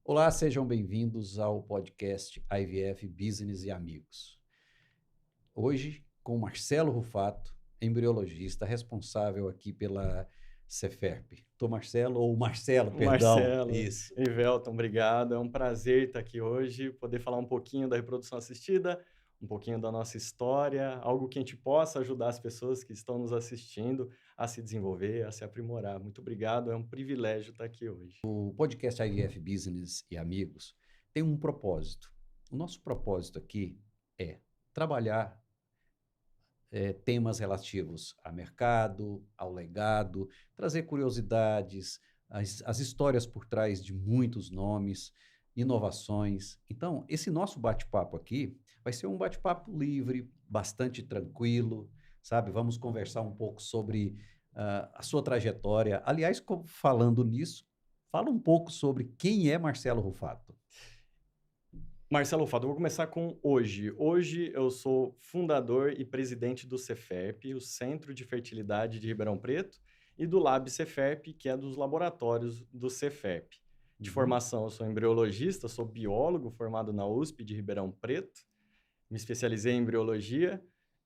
Olá, sejam bem-vindos ao podcast IVF Business e Amigos. Hoje, com Marcelo Rufato, embriologista responsável aqui pela Ceferp. Tô Marcelo, ou Marcelo, perdão. Marcelo, Isso. Ivelton, obrigado. É um prazer estar aqui hoje, poder falar um pouquinho da reprodução assistida, um pouquinho da nossa história, algo que a gente possa ajudar as pessoas que estão nos assistindo a se desenvolver, a se aprimorar. Muito obrigado, é um privilégio estar aqui hoje. O podcast IVF Business e Amigos tem um propósito. O nosso propósito aqui é trabalhar temas relativos a mercado, ao legado, trazer curiosidades, as histórias por trás de muitos nomes, inovações. Então, esse nosso bate-papo aqui vai ser um bate-papo livre, bastante tranquilo, sabe? Vamos conversar um pouco sobre a sua trajetória. Aliás, falando nisso, fala um pouco sobre quem é Marcelo Rufato. Marcelo Rufato, eu vou começar com hoje. Hoje eu sou fundador e presidente do Ceferp, o Centro de Fertilidade de Ribeirão Preto, e do Lab Ceferp, que é dos laboratórios do Ceferp. De formação, eu sou embriologista, sou biólogo formado na USP de Ribeirão Preto, me especializei em embriologia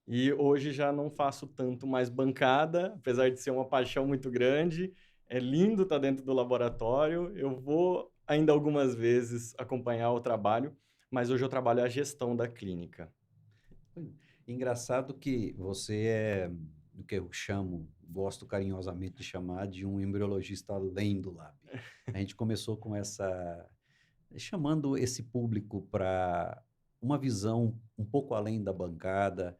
e hoje já não faço tanto mais bancada, apesar de ser uma paixão muito grande. É lindo estar dentro do laboratório, eu vou ainda algumas vezes acompanhar o trabalho, mas hoje eu trabalho a gestão da clínica. Engraçado que você é o que eu gosto carinhosamente de chamar de um embriologista além do lab. A gente começou com chamando esse público para uma visão um pouco além da bancada,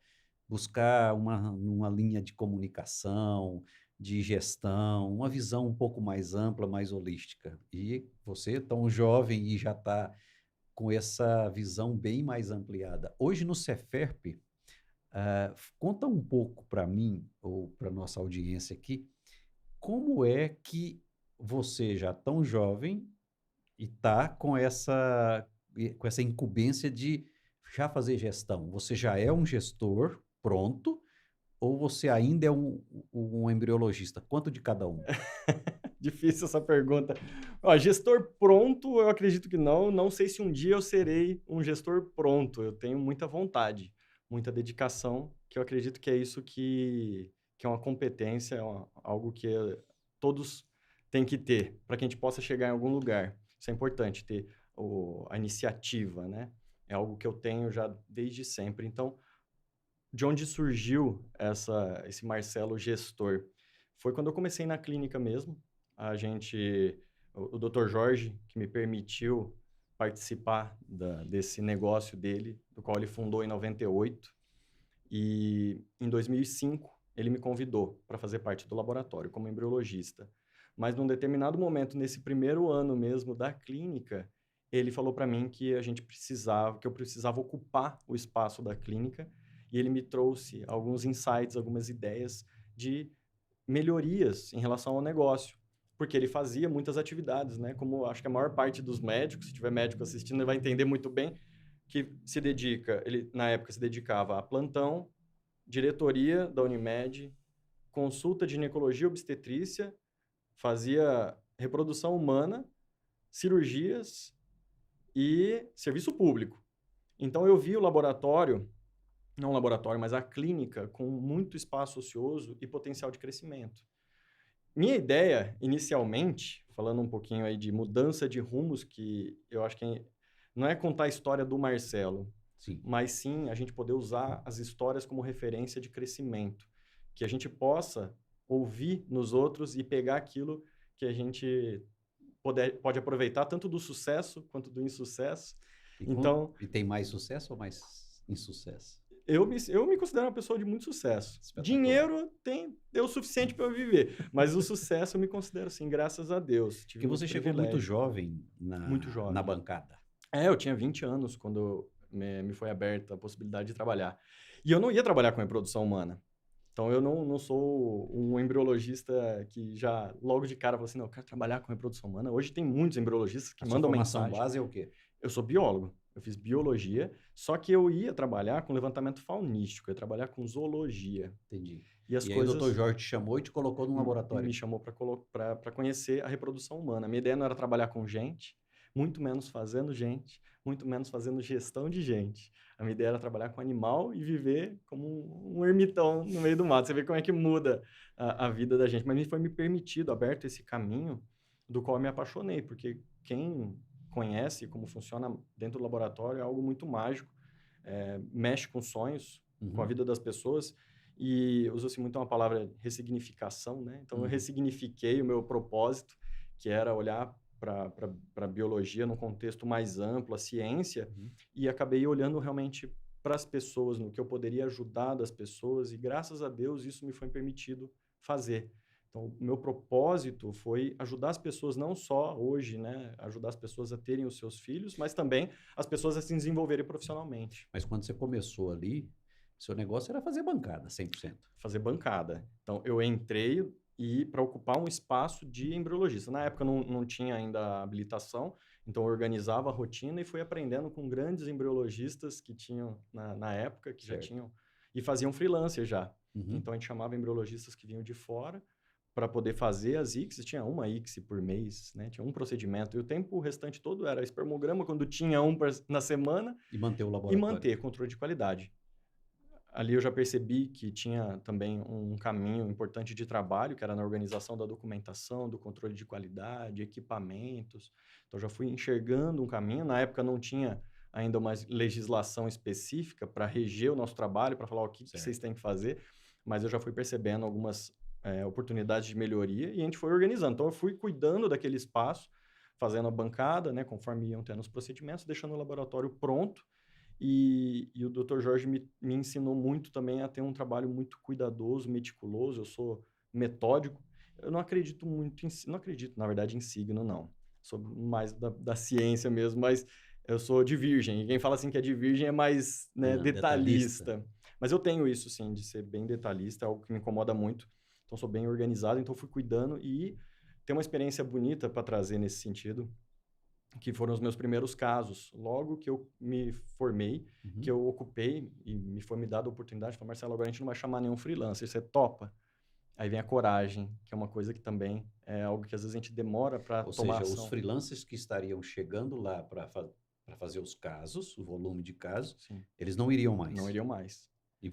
buscar uma linha de comunicação, de gestão, uma visão um pouco mais ampla, mais holística. E você, tão jovem e já está com essa visão bem mais ampliada. Hoje no Ceferp, conta um pouco para mim, ou para nossa audiência aqui, como é que você, já tão jovem, e está com essa incumbência de já fazer gestão? Você já é um gestor pronto, ou você ainda é um embriologista? Quanto de cada um? Difícil essa pergunta. Ó, gestor pronto, eu acredito que não. Não sei se um dia eu serei um gestor pronto. Eu tenho muita vontade, muita dedicação, que eu acredito que é isso que é uma competência, algo que todos têm que ter para que a gente possa chegar em algum lugar. Isso é importante, ter a iniciativa, né? É algo que eu tenho já desde sempre. Então, de onde surgiu esse Marcelo gestor? Foi quando eu comecei na clínica mesmo. O Dr. Jorge, que me permitiu participar desse negócio dele, do qual ele fundou em 98. E em 2005, ele me convidou para fazer parte do laboratório como embriologista. Mas num determinado momento, nesse primeiro ano mesmo da clínica, ele falou para mim que eu precisava ocupar o espaço da clínica, e ele me trouxe alguns insights, algumas ideias de melhorias em relação ao negócio, porque ele fazia muitas atividades, né? Como acho que a maior parte dos médicos, se tiver médico assistindo, ele vai entender muito bem que ele na época se dedicava a plantão, diretoria da Unimed, consulta de ginecologia e obstetrícia, fazia reprodução humana, cirurgias e serviço público. Então eu vi o laboratório, não o laboratório, mas a clínica com muito espaço ocioso e potencial de crescimento. Minha ideia, inicialmente, falando um pouquinho aí de mudança de rumos, que eu acho que não é contar a história do Marcelo, Sim. mas sim a gente poder usar as histórias como referência de crescimento, que a gente possa ouvir nos outros e pegar aquilo que a gente pode aproveitar tanto do sucesso quanto do insucesso. E tem mais sucesso ou mais insucesso? Eu me considero uma pessoa de muito sucesso. Dinheiro deu o suficiente para eu viver, mas o sucesso eu me considero assim, graças a Deus. Porque você chegou muito jovem na bancada. Eu tinha 20 anos quando me foi aberta a possibilidade de trabalhar. E eu não ia trabalhar com reprodução humana. Então, eu não sou um embriologista que já logo de cara fala assim, não, eu quero trabalhar com reprodução humana. Hoje tem muitos embriologistas que mandam mensagem. A sua formação base é o quê? Eu sou biólogo. Eu fiz biologia, só que eu ia trabalhar com levantamento faunístico, eu ia trabalhar com zoologia. Entendi. E as E aí coisas... o Dr. Jorge te chamou e te colocou num laboratório. Me chamou para conhecer a reprodução humana. A minha ideia não era trabalhar com gente, muito menos fazendo gente, muito menos fazendo gestão de gente. A minha ideia era trabalhar com animal e viver como um ermitão no meio do mato. Você vê como é que muda a vida da gente. Mas me foi me permitido, aberto esse caminho do qual eu me apaixonei, porque quem conhece como funciona dentro do laboratório é algo muito mágico, mexe com sonhos, com a vida das pessoas, e usa-se muito uma palavra ressignificação, né? Então, eu ressignifiquei o meu propósito, que era olhar para a biologia num contexto mais amplo, a ciência, e acabei olhando realmente para as pessoas, no que eu poderia ajudar das pessoas, e graças a Deus isso me foi permitido fazer. Então, o meu propósito foi ajudar as pessoas, não só hoje, né, ajudar as pessoas a terem os seus filhos, mas também as pessoas a se desenvolverem profissionalmente. Mas quando você começou ali, seu negócio era fazer bancada, 100%. Fazer bancada. Então, eu entrei e para ocupar um espaço de embriologista. Na época, não tinha ainda habilitação, então eu organizava a rotina e fui aprendendo com grandes embriologistas que tinham na época, que já tinham, e faziam freelancer já. Então, a gente chamava embriologistas que vinham de fora para poder fazer as ICSI. Tinha uma ICSI por mês, né? Tinha um procedimento. E o restante todo era espermograma, quando tinha um na semana. E manter o laboratório. E manter controle de qualidade. Ali eu já percebi que tinha também um caminho importante de trabalho, que era na organização da documentação, do controle de qualidade, equipamentos. Então, já fui enxergando um caminho. Na época não tinha ainda uma legislação específica para reger o nosso trabalho, para falar o que vocês têm que fazer, mas eu já fui percebendo algumas oportunidades de melhoria e a gente foi organizando. Então, eu fui cuidando daquele espaço, fazendo a bancada, né, conforme iam tendo os procedimentos, deixando o laboratório pronto. E o Dr. Jorge me ensinou muito também a ter um trabalho muito cuidadoso, meticuloso. Eu sou metódico. Eu não acredito muito não acredito, na verdade, em signo, não. Sou mais da ciência mesmo, mas eu sou de virgem. E quem fala assim que é de virgem é mais, né, detalhista. Mas eu tenho isso, sim, de ser bem detalhista, é algo que me incomoda muito. Então, sou bem organizado, então fui cuidando e tem uma experiência bonita para trazer nesse sentido, que foram os meus primeiros casos. Logo que eu me formei, que eu ocupei e me foi me dada a oportunidade, falei, Marcelo, agora a gente não vai chamar nenhum freelancer, você topa? Aí vem a coragem, que é uma coisa que também é algo que às vezes a gente demora para tomar ação. Ou seja, os freelancers que estariam chegando lá para fazer os casos, o volume de casos, eles não iriam mais. Não iriam mais. E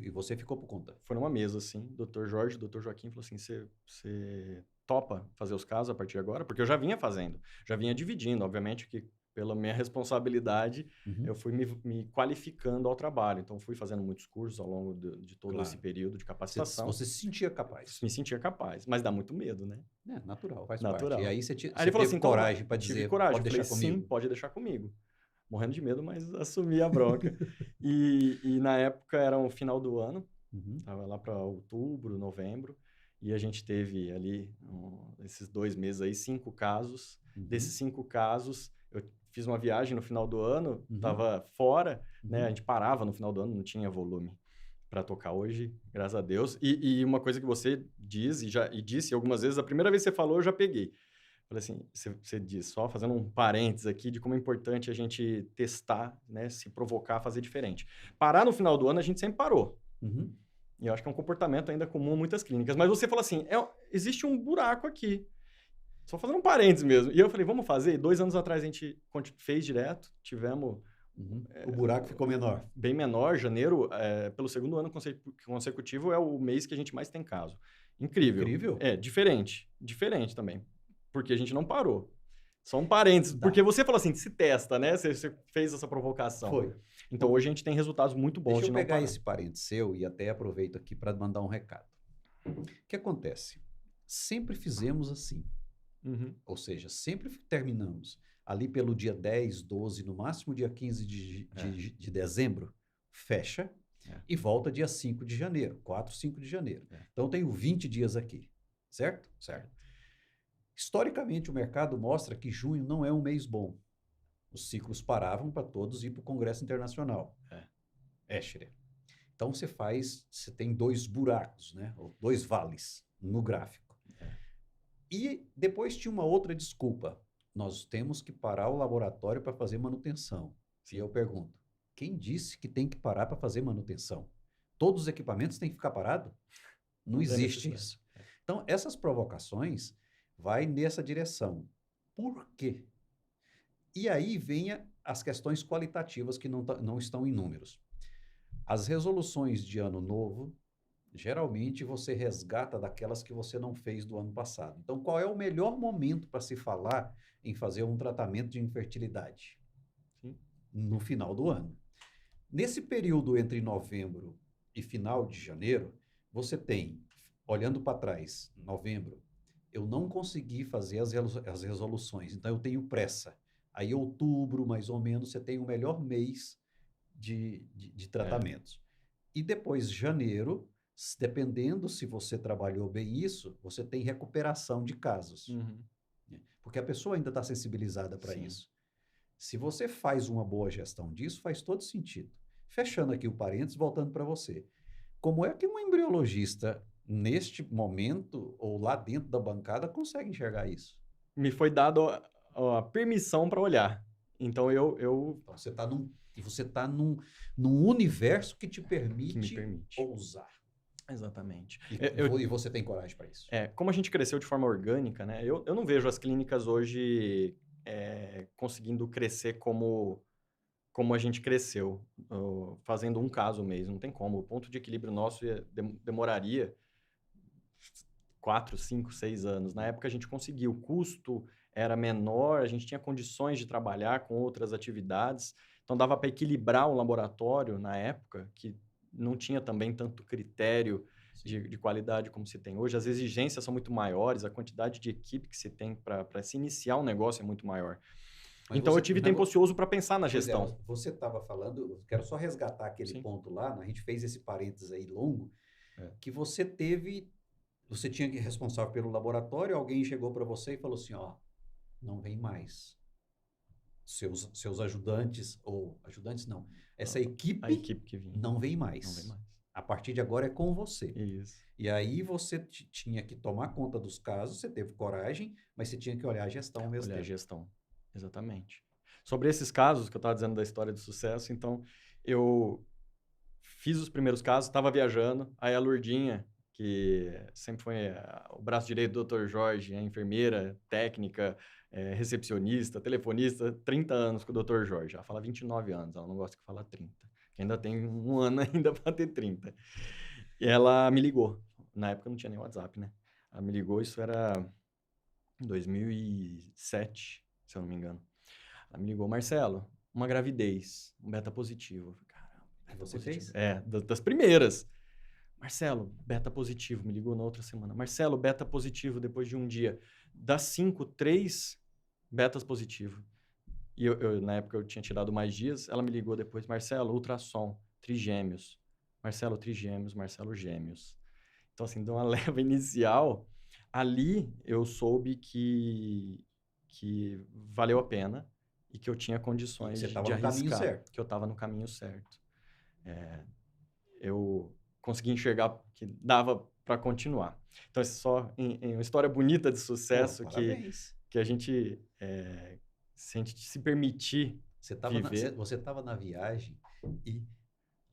você ficou por conta? Foi numa mesa, assim, Dr. Jorge, Dr. Joaquim falou assim, você topa fazer os casos a partir de agora? Porque eu já vinha fazendo, já vinha dividindo, obviamente que pela minha responsabilidade, eu fui me qualificando ao trabalho. Então, fui fazendo muitos cursos ao longo de todo esse período de capacitação. Você se sentia capaz? Me sentia capaz, mas dá muito medo, né? É, natural, faz natural. parte. E aí você ele falou assim, coragem para dizer, tive coragem. pode deixar comigo? Sim, pode deixar comigo. Morrendo de medo, mas assumi a bronca. e na época era o final do ano, estava lá para outubro, novembro, e a gente teve ali, esses 2 meses aí, 5 casos. Desses 5 casos, eu fiz uma viagem no final do ano, estava fora, né? A gente parava no final do ano, não tinha volume para tocar hoje, graças a Deus. E uma coisa que você diz, e disse algumas vezes, a primeira vez que você falou, eu já peguei. Falei assim, você diz, só fazendo um parênteses aqui de como é importante a gente testar, né? Se provocar, fazer diferente. Parar no final do ano, a gente sempre parou. E eu acho que é um comportamento ainda comum em muitas clínicas. Mas você fala assim, existe um buraco aqui. Só fazendo um parênteses mesmo. E eu falei, vamos fazer? E 2 anos atrás a gente fez direto, tivemos... o buraco ficou menor. Bem menor. Janeiro, pelo 2º ano consecutivo, é o mês que a gente mais tem caso. Incrível. Incrível? Diferente. Diferente também. Porque a gente não parou. Só um parênteses. Porque você falou assim, se testa, né? Você fez essa provocação. Foi. Então, hoje a gente tem resultados muito bons. Deixa eu pegar esse parênteses seu e até aproveito aqui para mandar um recado. O que acontece? Sempre fizemos assim. Ou seja, sempre terminamos ali pelo dia 10, 12, no máximo dia 15 de dezembro, fecha e volta dia 5 de janeiro, 4, 5 de janeiro. Então, eu tenho 20 dias aqui, certo? Certo. Historicamente, o mercado mostra que junho não é um mês bom. Os ciclos paravam para todos ir para o Congresso Internacional. Escher. Então, você tem 2 buracos, né? Ou 2 vales no gráfico. E depois tinha uma outra desculpa. Nós temos que parar o laboratório para fazer manutenção. E eu pergunto, quem disse que tem que parar para fazer manutenção? Todos os equipamentos têm que ficar parados? Não existe isso. Então, essas provocações vai nessa direção. Por quê? E aí vem as questões qualitativas que não estão em números. As resoluções de ano novo, geralmente você resgata daquelas que você não fez do ano passado. Então, qual é o melhor momento para se falar em fazer um tratamento de infertilidade? Sim. No final do ano. Nesse período entre novembro e final de janeiro, você tem, olhando para trás, novembro, eu não consegui fazer as resoluções, então eu tenho pressa. Aí, outubro, mais ou menos, você tem o melhor mês de tratamentos. E depois, janeiro, dependendo se você trabalhou bem isso, você tem recuperação de casos. Uhum. Porque a pessoa ainda está sensibilizada para isso. Se você faz uma boa gestão disso, faz todo sentido. Fechando aqui o parênteses, voltando para você. Como é que um embriologista, neste momento, ou lá dentro da bancada, consegue enxergar isso? Me foi dado a permissão para olhar. Então, Então, você tá num universo que te que me permite permite. ousar. Exatamente. E você tem coragem para isso. Como a gente cresceu de forma orgânica, né? Eu não vejo as clínicas hoje conseguindo crescer como a gente cresceu, fazendo um caso mesmo. Não tem como. O ponto de equilíbrio nosso demoraria 4, 5, 6 anos. Na época a gente conseguiu. O custo era menor, a gente tinha condições de trabalhar com outras atividades. Então dava para equilibrar um laboratório na época que não tinha também tanto critério de qualidade como se tem hoje. As exigências são muito maiores, a quantidade de equipe que se tem para se iniciar um negócio é muito maior. Mas então eu tive tempo ocioso para pensar na gestão. Você estava falando, eu quero só resgatar aquele ponto lá, a gente fez esse parênteses aí longo, que você tinha que responsável pelo laboratório, alguém chegou para você e falou assim, ó, não vem mais. Seus ajudantes, ou ajudantes não, essa equipe, a equipe que vinha não vem mais. Não vem mais. A partir de agora é com você. Isso. E aí você tinha que tomar conta dos casos, você teve coragem, mas você tinha que olhar a gestão ao mesmo tempo. Olhar a gestão, exatamente. Sobre esses casos que eu estava dizendo da história de sucesso, então eu fiz os primeiros casos, estava viajando, aí a Lourdinha, que sempre foi o braço direito do Dr. Jorge, a enfermeira, técnica, recepcionista, telefonista, 30 anos com o Dr. Jorge. Ela fala 29 anos, ela não gosta que fala 30. Que ainda tem um ano ainda para ter 30. E ela me ligou. Na época não tinha nem WhatsApp, né? Ela me ligou, isso era em 2007, se eu não me engano. Ela me ligou, Marcelo, uma gravidez, um beta positivo. Caramba, beta Você positivo. fez? Das primeiras. Marcelo, beta positivo, me ligou na outra semana. Marcelo, beta positivo depois de um dia. Das 5, 3 betas positivo. E na época eu tinha tirado mais dias, ela me ligou depois, Marcelo, ultrassom, trigêmeos. Marcelo, trigêmeos, Marcelo, gêmeos. Então, assim, de uma leva inicial, ali eu soube que valeu a pena e que eu tinha condições de arriscar. Caminho certo. Que eu estava no caminho certo. Eu consegui enxergar que dava para continuar. Então, é só uma história bonita de sucesso que a gente, se a gente se permitir viver... Você estava na viagem e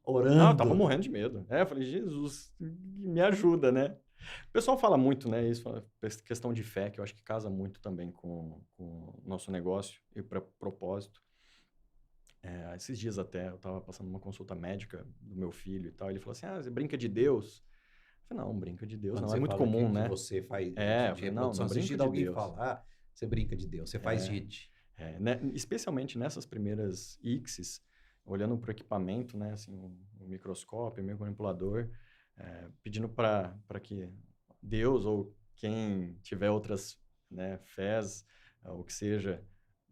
orando. Não, eu tava morrendo de medo. Eu falei, Jesus, me ajuda, né? O pessoal fala muito, né? Isso, questão de fé, que eu acho que casa muito também com o nosso negócio e para propósito. Esses dias até, eu estava passando uma consulta médica do meu filho e tal, ele falou assim, você brinca de Deus? Eu falei, não, brinca de Deus, não, é muito comum, né? Que você faz não brinca de alguém Deus. falar, você brinca de Deus, você faz HIIT. Né? Especialmente nessas primeiras ICSIs, olhando para o equipamento, né, assim, o microscópio, o micromanipulador, pedindo para que Deus ou quem tiver outras, né, fés, ou que seja,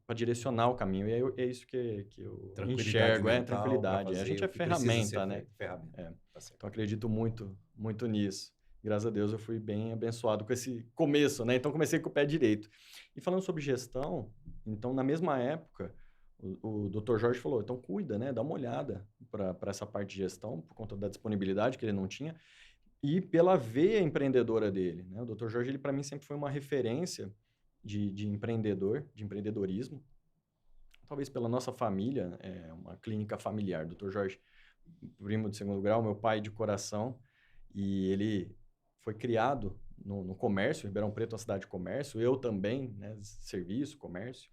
para direcionar o caminho. E é isso que eu enxergo, tranquilidade. A gente é ferramenta, né? Então, acredito muito, muito nisso. Graças a Deus, eu fui bem abençoado com esse começo, né? Então, comecei com o pé direito. E falando sobre gestão, então, na mesma época, o Dr. Jorge falou, então cuida, né? Dá uma olhada para essa parte de gestão, por conta da disponibilidade que ele não tinha, e pela veia empreendedora dele, né? O Dr. Jorge, ele para mim sempre foi uma referência de empreendedor, de empreendedorismo. Talvez pela nossa família, uma clínica familiar. Dr. Jorge, primo de segundo grau, meu pai de coração, e ele foi criado no comércio, Ribeirão Preto é uma cidade de comércio, eu também, né, serviço, comércio.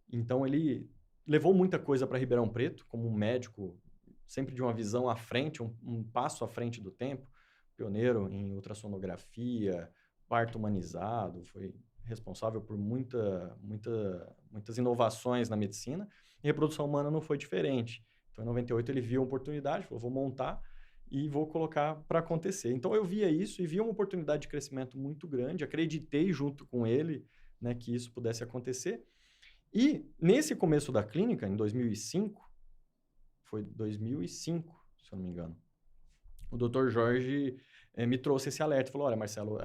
Então, ele levou muita coisa para Ribeirão Preto, como um médico, sempre de uma visão à frente, um passo à frente do tempo, pioneiro em ultrassonografia, parto humanizado, foi responsável por muitas inovações na medicina, e reprodução humana não foi diferente. Então, em 98, ele viu a oportunidade, falou, vou montar e vou colocar para acontecer. Então, eu via isso e via uma oportunidade de crescimento muito grande, acreditei junto com ele, né, que isso pudesse acontecer. E nesse começo da clínica, em 2005, foi 2005, se eu não me engano, o Dr. Jorge me trouxe esse alerta, falou, olha, Marcelo,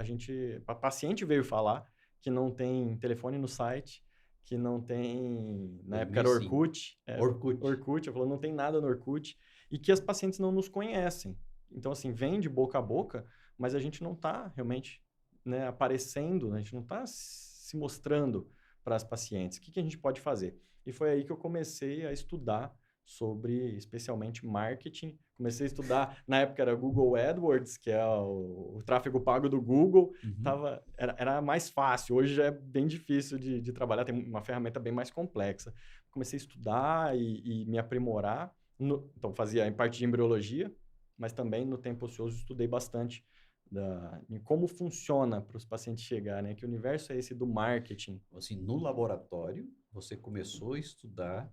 a paciente veio falar que não tem telefone no site, que não tem, na época era 2005. Orkut. Orkut. Ela falou, não tem nada no Orkut, e que as pacientes não nos conhecem. Então, assim, vem de boca a boca, mas a gente não está realmente, né, aparecendo, né, a gente não está se mostrando para as pacientes. O que a gente pode fazer? E foi aí que eu comecei a estudar sobre, especialmente, marketing. Comecei a estudar, na época era Google AdWords, que é o tráfego pago do Google. Era mais fácil, hoje já é bem difícil de trabalhar, tem uma ferramenta bem mais complexa. Comecei a estudar e me aprimorar. Então, fazia em parte de embriologia, mas também no tempo ocioso estudei bastante em como funciona para os pacientes chegarem, né? Que universo é esse do marketing? Assim, no laboratório, você começou a estudar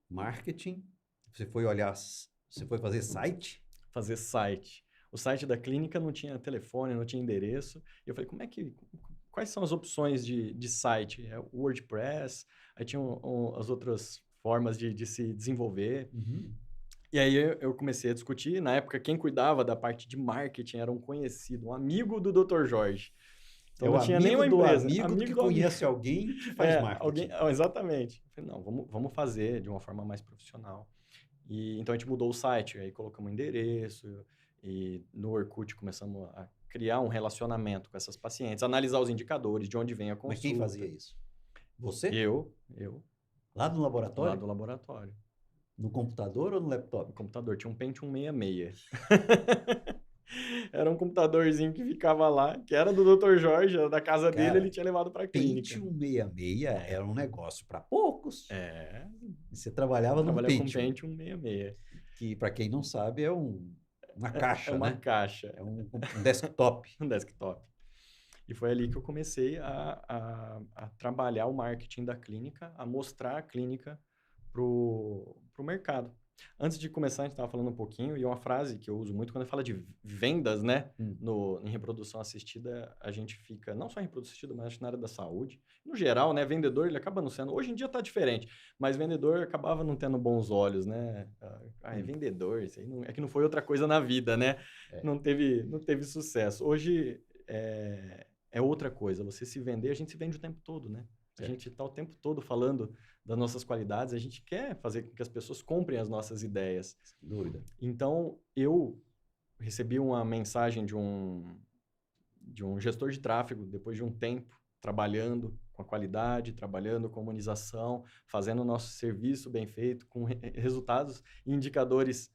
marketing, você foi olhar, você foi fazer site? Fazer site. O site da clínica não tinha telefone, não tinha endereço. E eu falei, quais são as opções de site? É o WordPress, aí tinha as outras formas de se desenvolver. E aí eu comecei a discutir. Na época, quem cuidava da parte de marketing era um conhecido, um amigo do Dr. Jorge. Então, não tinha nenhuma empresa. Amigo que conhece alguém que faz marketing. Exatamente. Eu falei, não, vamos fazer de uma forma mais profissional. Então, a gente mudou o site, aí colocamos um endereço, e no Orkut começamos a criar um relacionamento com essas pacientes, analisar os indicadores, de onde vem a consulta. Mas quem fazia isso? Você? Eu. Lá do laboratório? Lá do laboratório. No computador ou no laptop? No computador, tinha um Pentium 66. Era um computadorzinho que ficava lá, que era do Dr. Jorge, era da casa dele, ele tinha levado para a clínica. Pentium 66 era um negócio para poucos. Você trabalhava no Pentium. Com Pentium 66. Que, para quem não sabe, é uma caixa, né? É uma né? caixa. É um desktop. Um desktop. E foi ali que eu comecei a trabalhar o marketing da clínica, a mostrar a clínica pro mercado. Antes de começar, a gente estava falando um pouquinho, e uma frase que eu uso muito quando fala de vendas, né? Em reprodução assistida, a gente fica, não só em reprodução assistida, mas na área da saúde. No geral, né? Vendedor, ele acaba não sendo... Hoje em dia está diferente, mas vendedor acabava não tendo bons olhos, né? É vendedor, isso aí é que não foi outra coisa na vida, né? Não teve sucesso. Hoje é outra coisa. Você se vender, a gente se vende o tempo todo, né? A gente está o tempo todo falando das nossas qualidades, a gente quer fazer com que as pessoas comprem as nossas ideias. Sem dúvida. Então, eu recebi uma mensagem de um gestor de tráfego, depois de um tempo trabalhando com a qualidade, trabalhando com a humanização, fazendo o nosso serviço bem feito, com resultados e indicadores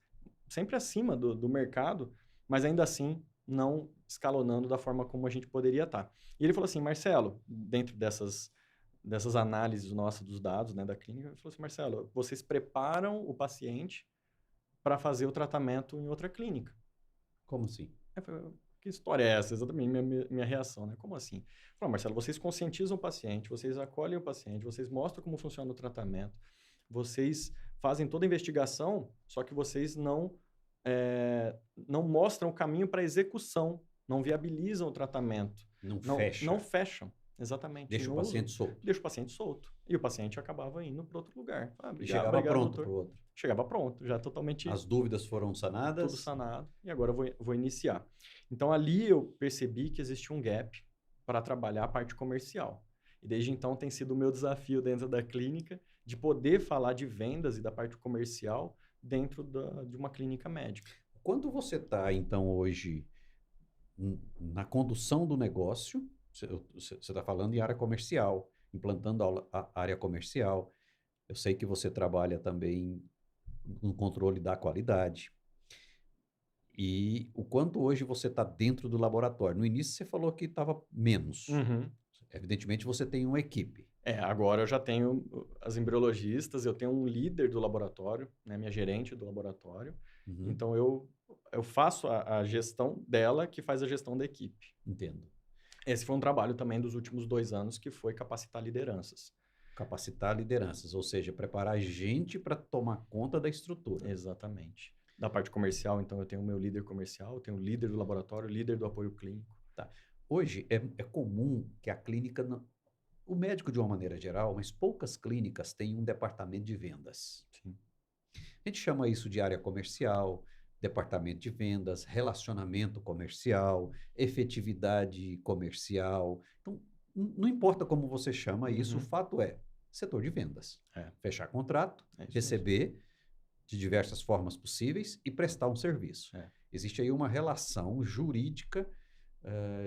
sempre acima do mercado, mas ainda assim não escalonando da forma como a gente poderia estar. E ele falou assim, Marcelo, dentro dessas análises nossas dos dados, né, da clínica, ele falou assim, Marcelo, vocês preparam o paciente para fazer o tratamento em outra clínica. Como assim? Eu falei, que história é essa? Exatamente minha reação, né? Como assim? Eu falei, Marcelo, vocês conscientizam o paciente, vocês acolhem o paciente, vocês mostram como funciona o tratamento, vocês fazem toda a investigação, só que vocês não mostram o caminho para execução, não viabilizam o tratamento. Não fecham. Exatamente. Deixa o paciente solto. Deixa o paciente solto. E o paciente acabava indo para outro lugar. E chegava pronto para o outro. Chegava pronto, já totalmente... As dúvidas foram sanadas. Tudo sanado. E agora eu vou iniciar. Então, ali eu percebi que existia um gap para trabalhar a parte comercial. E desde então tem sido o meu desafio dentro da clínica de poder falar de vendas e da parte comercial dentro de uma clínica médica. Quando você está, então, hoje na condução do negócio... Você está falando em área comercial, implantando a área comercial. Eu sei que você trabalha também no controle da qualidade. E o quanto hoje você está dentro do laboratório? No início você falou que estava menos. Uhum. Evidentemente você tem uma equipe. Agora eu já tenho as embriologistas, eu tenho um líder do laboratório, né, minha gerente do laboratório. Uhum. Então eu faço a gestão dela, que faz a gestão da equipe. Entendo. Esse foi um trabalho também dos últimos 2 anos, que foi capacitar lideranças. Capacitar lideranças, ou seja, preparar gente para tomar conta da estrutura. Exatamente. Da parte comercial, então, eu tenho o meu líder comercial, eu tenho o líder do laboratório, o líder do apoio clínico. Tá. Hoje é comum que a clínica, o médico de uma maneira geral, mas poucas clínicas têm um departamento de vendas. Sim. A gente chama isso de área comercial, departamento de vendas, relacionamento comercial, efetividade comercial. Então, não importa como você chama isso, o fato é setor de vendas. Fechar contrato, receber de diversas formas possíveis e prestar um serviço. Existe aí uma relação jurídica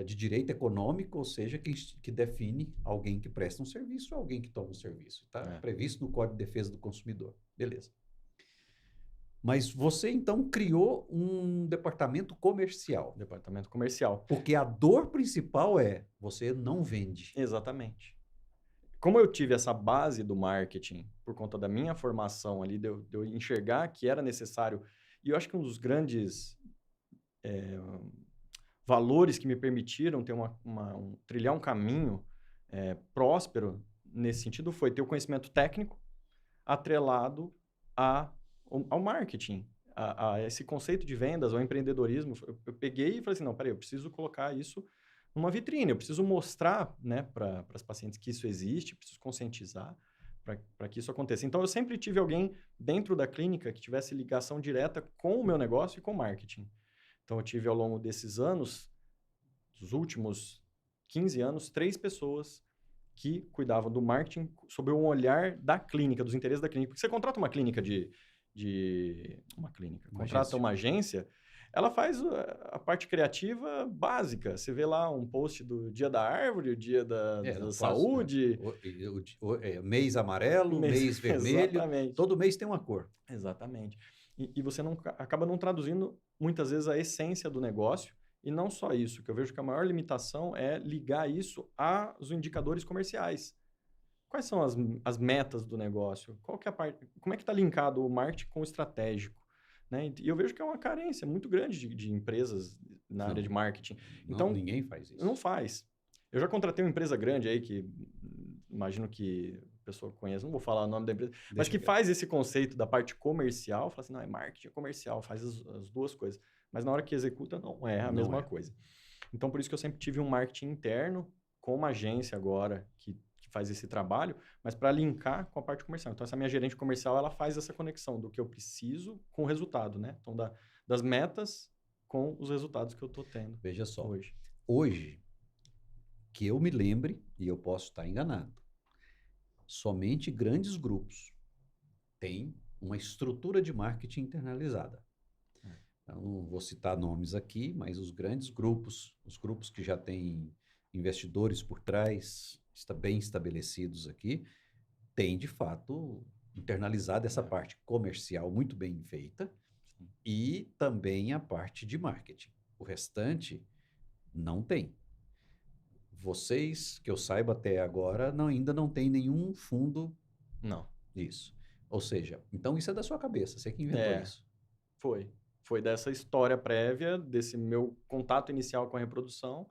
de direito econômico, ou seja, que define alguém que presta um serviço e alguém que toma um serviço. Está previsto no Código de Defesa do Consumidor. Beleza. Mas você, então, criou um departamento comercial. Departamento comercial. Porque a dor principal é você não vende. Exatamente. Como eu tive essa base do marketing, por conta da minha formação ali, de eu enxergar que era necessário, e eu acho que um dos grandes valores que me permitiram ter trilhar um caminho próspero nesse sentido foi ter o conhecimento técnico atrelado ao marketing, a esse conceito de vendas, ao empreendedorismo. Eu peguei e falei assim, não, peraí, eu preciso colocar isso numa vitrine, eu preciso mostrar, né, para as pacientes que isso existe, preciso conscientizar para que isso aconteça. Então, eu sempre tive alguém dentro da clínica que tivesse ligação direta com o meu negócio e com o marketing. Então, eu tive ao longo desses anos, dos últimos 15 anos, 3 pessoas que cuidavam do marketing sob um olhar da clínica, dos interesses da clínica. Porque você contrata uma clínica contrata uma agência, ela faz a parte criativa básica. Você vê lá um post do Dia da Árvore, o Dia da Saúde. Mês amarelo, mês vermelho. Exatamente. Todo mês tem uma cor. Exatamente. E você acaba não traduzindo, muitas vezes, a essência do negócio. E não só isso, que eu vejo que a maior limitação é ligar isso aos indicadores comerciais. Quais são as metas do negócio? Qual que é a parte, como é que está linkado o marketing com o estratégico? Né? E eu vejo que é uma carência muito grande de empresas na área de marketing. Então, ninguém faz isso. Não faz. Eu já contratei uma empresa grande aí que imagino que a pessoa conhece, não vou falar o nome da empresa, mas que faz esse conceito da parte comercial, fala assim, não, é marketing, é comercial, faz as duas coisas. Mas na hora que executa, não é a mesma coisa. Então, por isso que eu sempre tive um marketing interno com uma agência agora que faz esse trabalho, mas para linkar com a parte comercial. Então, essa minha gerente comercial, ela faz essa conexão do que eu preciso com o resultado, né? Então, das metas com os resultados que eu estou tendo. Veja só, hoje, que eu me lembre, e eu posso estar enganado, somente grandes grupos têm uma estrutura de marketing internalizada. Eu não vou citar nomes aqui, mas os grandes grupos, os grupos que já têm investidores por trás, bem estabelecidos aqui, têm, de fato, internalizado essa parte comercial muito bem feita e também a parte de marketing. O restante não tem. Vocês, que eu saiba até agora, ainda não tem nenhum fundo disso. Ou seja, então isso é da sua cabeça, você que inventou isso. Foi dessa história prévia, desse meu contato inicial com a reprodução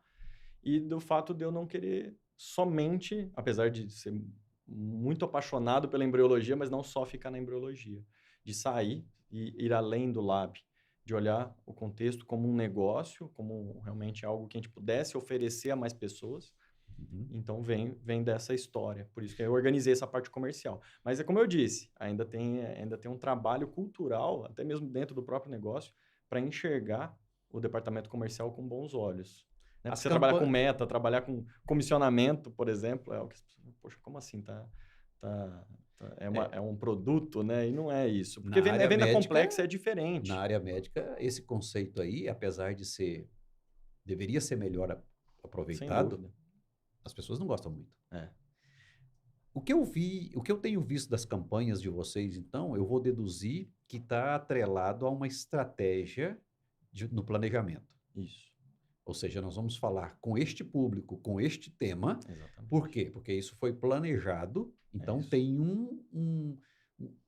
e do fato de eu não querer somente, apesar de ser muito apaixonado pela embriologia, mas não só ficar na embriologia, de sair e ir além do lab, de olhar o contexto como um negócio, como realmente algo que a gente pudesse oferecer a mais pessoas. Então, vem dessa história. Por isso que eu organizei essa parte comercial. Mas é como eu disse, ainda tem um trabalho cultural, até mesmo dentro do próprio negócio, para enxergar o departamento comercial com bons olhos. Né? Você trabalhar com meta, trabalhar com comissionamento, por exemplo, poxa, como assim? É um produto, né? E não é isso. Porque venda médica, complexa é diferente. Na área médica, esse conceito aí, apesar de deveria ser melhor aproveitado, as pessoas não gostam muito. O que eu tenho visto das campanhas de vocês, então, eu vou deduzir que está atrelado a uma estratégia no planejamento. Isso. Ou seja, nós vamos falar com este público, com este tema. Exatamente. Por quê? Porque isso foi planejado, então isso. tem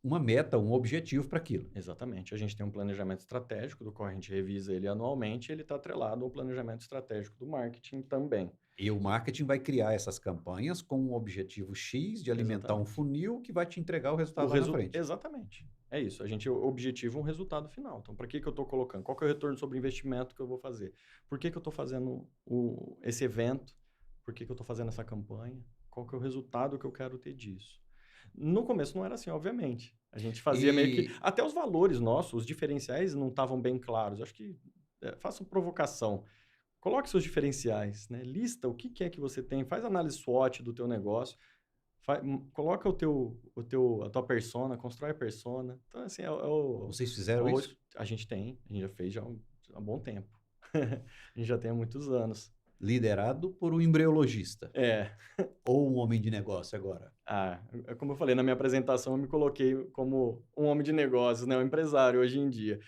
uma meta, um objetivo para aquilo. Exatamente. A gente tem um planejamento estratégico, do qual a gente revisa ele anualmente, e ele está atrelado ao planejamento estratégico do marketing também. E o marketing vai criar essas campanhas com um objetivo X de alimentar um funil que vai te entregar o resultado lá na frente. Exatamente. É isso. A gente objetiva um resultado final. Então, para que eu estou colocando? Qual que é o retorno sobre investimento que eu vou fazer? Por que eu estou fazendo esse evento? Por que eu estou fazendo essa campanha? Qual que é o resultado que eu quero ter disso? No começo não era assim, obviamente. A gente fazia meio que... Até os valores nossos, os diferenciais não estavam bem claros. Acho que façam provocação. Coloque seus diferenciais, né? Lista o que é que você tem, faz análise SWOT do teu negócio, coloca a tua persona, constrói a persona. Então, assim, Vocês fizeram isso? A gente já fez já há um bom tempo. A gente já tem há muitos anos. Liderado por um embriologista. É. Ou um homem de negócio agora. Como eu falei na minha apresentação, eu me coloquei como um homem de negócios, né? Um empresário hoje em dia.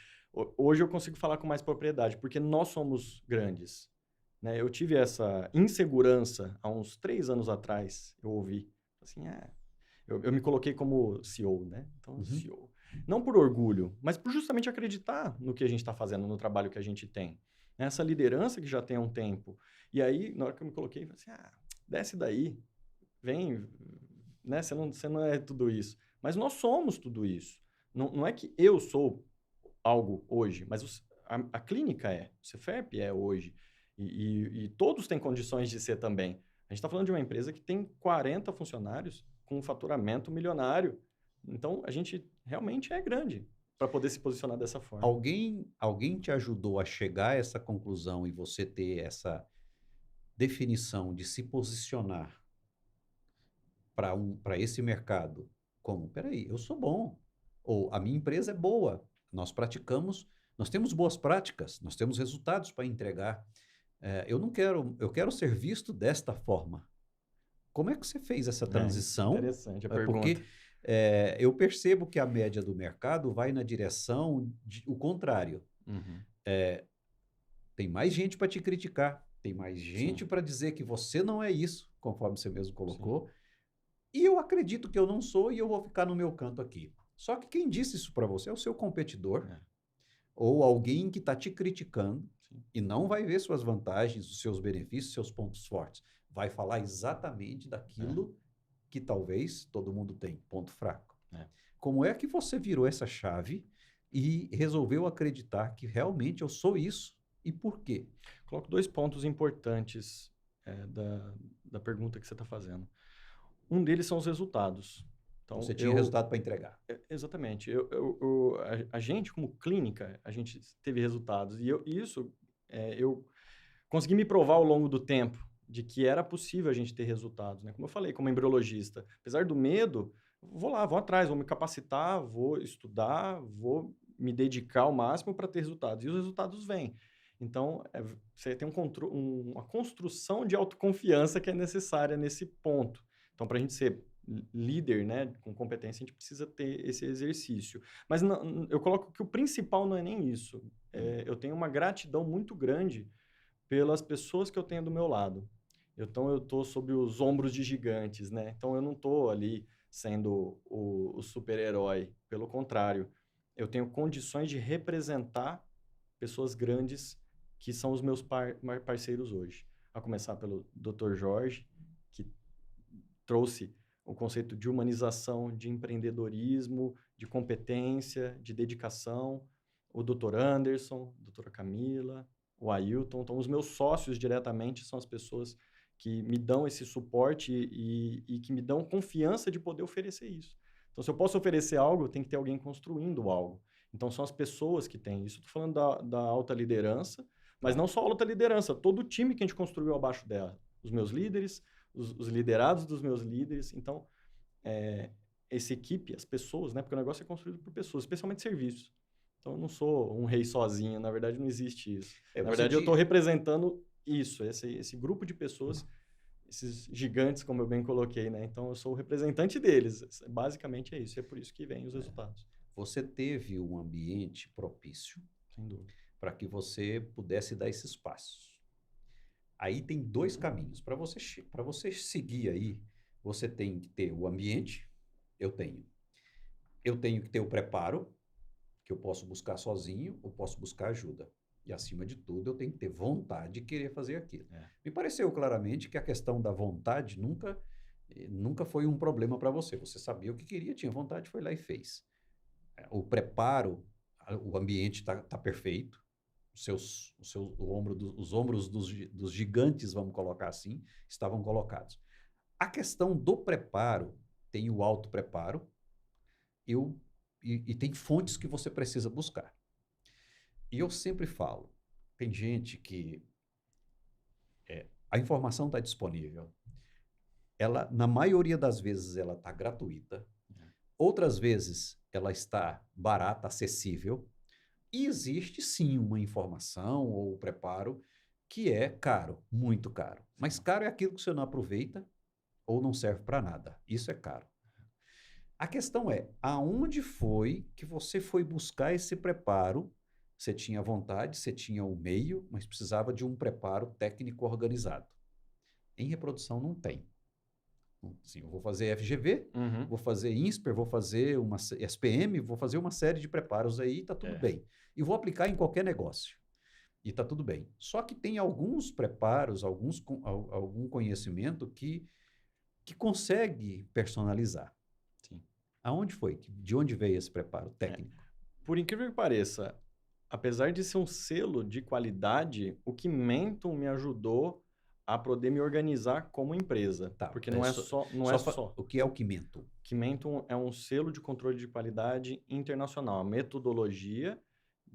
Hoje eu consigo falar com mais propriedade, porque nós somos grandes. Né? Eu tive essa insegurança há uns 3 anos atrás, eu ouvi. Assim, eu me coloquei como CEO, né? Então, CEO. Não por orgulho, mas por justamente acreditar no que a gente está fazendo, no trabalho que a gente tem. Essa liderança que já tem há um tempo. E aí, na hora que eu me coloquei, eu falei assim, desce daí, vem, né? Você não é tudo isso. Mas nós somos tudo isso. Não é que eu sou algo hoje, mas a clínica o Cefep é hoje. E todos têm condições de ser também. A gente está falando de uma empresa que tem 40 funcionários com um faturamento milionário. Então, a gente realmente é grande para poder se posicionar dessa forma. Alguém te ajudou a chegar a essa conclusão e você ter essa definição de se posicionar para esse mercado como, peraí, eu sou bom, ou a minha empresa é boa, nós temos boas práticas, nós temos resultados para entregar. Eu quero ser visto desta forma. Como é que você fez essa transição? Interessante a pergunta. Porque eu percebo que a média do mercado vai na direção o contrário. Tem mais gente para te criticar, tem mais gente para dizer que você não é isso, conforme você mesmo colocou. Sim. E eu acredito que eu não sou e eu vou ficar no meu canto aqui. Só que quem disse isso para você é o seu competidor ou alguém que está te criticando e não vai ver suas vantagens, os seus benefícios, seus pontos fortes. Vai falar exatamente daquilo que talvez todo mundo tem, ponto fraco. Como é que você virou essa chave e resolveu acreditar que realmente eu sou isso e por quê? Coloco 2 pontos importantes da pergunta que você está fazendo. Um deles são os resultados. Então, você tinha resultado para entregar. Exatamente. A gente, como clínica, a gente teve resultados. E eu consegui me provar ao longo do tempo de que era possível a gente ter resultados. Né? Como eu falei, como embriologista, apesar do medo, vou atrás, vou me capacitar, vou estudar, vou me dedicar ao máximo para ter resultados. E os resultados vêm. Então, você tem uma construção de autoconfiança que é necessária nesse ponto. Então, para a gente ser líder, né, com competência, a gente precisa ter esse exercício. Mas eu coloco que o principal não é nem isso. Eu tenho uma gratidão muito grande pelas pessoas que eu tenho do meu lado. Então, eu estou sobre os ombros de gigantes, né? Então, eu não estou ali sendo o super-herói. Pelo contrário, eu tenho condições de representar pessoas grandes que são os meus parceiros hoje. A começar pelo Dr. Jorge, que trouxe o conceito de humanização, de empreendedorismo, de competência, de dedicação. O Dr. Anderson, a doutora Camila, o Ailton. Então, os meus sócios diretamente são as pessoas que me dão esse suporte e que me dão confiança de poder oferecer isso. Então, se eu posso oferecer algo, tem que ter alguém construindo algo. Então, são as pessoas que têm isso. Estou falando da alta liderança, mas não só a alta liderança, todo o time que a gente construiu abaixo dela. Os meus líderes, os liderados dos meus líderes. Então, essa equipe, as pessoas, né? Porque o negócio é construído por pessoas, especialmente serviços. Então, eu não sou um rei sozinho, na verdade não existe isso. Na verdade, eu estou representando isso, esse grupo de pessoas, esses gigantes, como eu bem coloquei, né? Então, eu sou o representante deles. Basicamente é isso, é por isso que vem os resultados. Você teve um ambiente propício para que você pudesse dar esses passos. Aí tem dois caminhos. Para você seguir aí, você tem que ter o ambiente, eu tenho. Eu tenho que ter o preparo, que eu posso buscar sozinho ou posso buscar ajuda. E, acima de tudo, eu tenho que ter vontade de querer fazer aquilo. Me pareceu claramente que a questão da vontade nunca foi um problema para você. Você sabia o que queria, tinha vontade, foi lá e fez. O preparo, o ambiente está perfeito. Os ombros dos gigantes, vamos colocar assim, estavam colocados. A questão do preparo, tem o autopreparo, e tem fontes que você precisa buscar. E eu sempre falo, tem gente que a informação está disponível, ela, na maioria das vezes, ela está gratuita, outras vezes ela está barata, acessível, e existe sim uma informação ou preparo que é caro, muito caro. Mas caro é aquilo que você não aproveita ou não serve para nada. Isso é caro. A questão é, aonde foi que você foi buscar esse preparo? Você tinha vontade, você tinha o meio, mas precisava de um preparo técnico organizado. Em reprodução não tem. Assim, eu vou fazer FGV, vou fazer INSPER, vou fazer uma SPM, vou fazer uma série de preparos aí, está tudo bem. E vou aplicar em qualquer negócio. E está tudo bem. Só que tem alguns preparos, algum conhecimento que consegue personalizar. Sim. Aonde foi? De onde veio esse preparo técnico? Por incrível que pareça, apesar de ser um selo de qualidade, o Kimentum me ajudou a poder me organizar como empresa. Tá, porque não é só. O que é o Kimentum? Kimentum é um selo de controle de qualidade internacional, a metodologia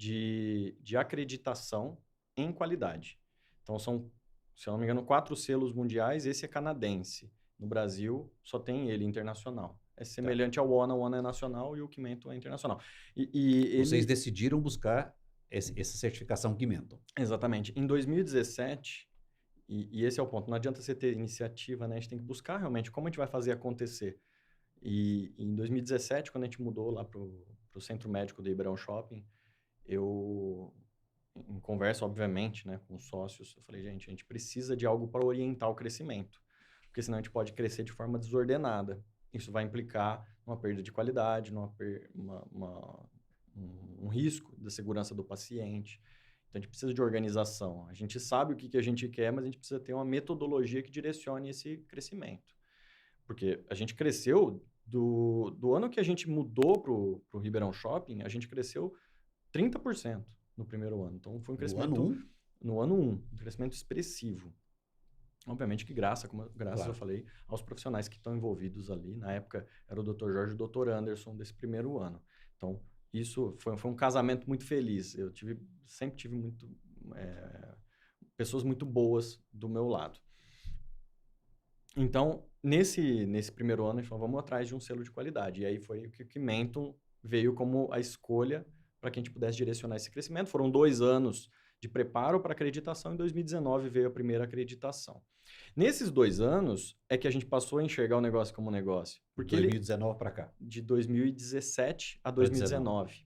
de acreditação em qualidade. Então, são, se eu não me engano, 4 selos mundiais, esse é canadense. No Brasil, só tem ele internacional. É semelhante ao ONA, o ONA é nacional e o Kimentum é internacional. Vocês decidiram buscar essa certificação Kimentum. Exatamente. Em 2017, e esse é o ponto, não adianta você ter iniciativa, né? A gente tem que buscar realmente como a gente vai fazer acontecer. E em 2017, quando a gente mudou lá para o centro médico do Ribeirão Shopping, eu, em conversa, obviamente, né, com os sócios, eu falei, gente, a gente precisa de algo para orientar o crescimento, porque senão a gente pode crescer de forma desordenada. Isso vai implicar uma perda de qualidade, um risco da segurança do paciente. Então, a gente precisa de organização. A gente sabe o que a gente quer, mas a gente precisa ter uma metodologia que direcione esse crescimento. Porque a gente cresceu, do ano que a gente mudou para o Ribeirão Shopping, a gente cresceu 30% no primeiro ano. Então, foi um crescimento... No ano 1, um crescimento expressivo. Obviamente que graças, claro, eu falei, aos profissionais que estão envolvidos ali. Na época, era o Dr. Jorge e o Dr. Anderson desse primeiro ano. Então, isso foi um casamento muito feliz. Eu sempre tive pessoas muito boas do meu lado. Então, nesse primeiro ano, a gente falou, vamos atrás de um selo de qualidade. E aí foi o que o Kimentum veio como a escolha para que a gente pudesse direcionar esse crescimento. Foram 2 anos de preparo para acreditação. Em 2019 veio a primeira acreditação. Nesses 2 anos é que a gente passou a enxergar o negócio como negócio. Porque 2019 para cá. De 2017 a 2019.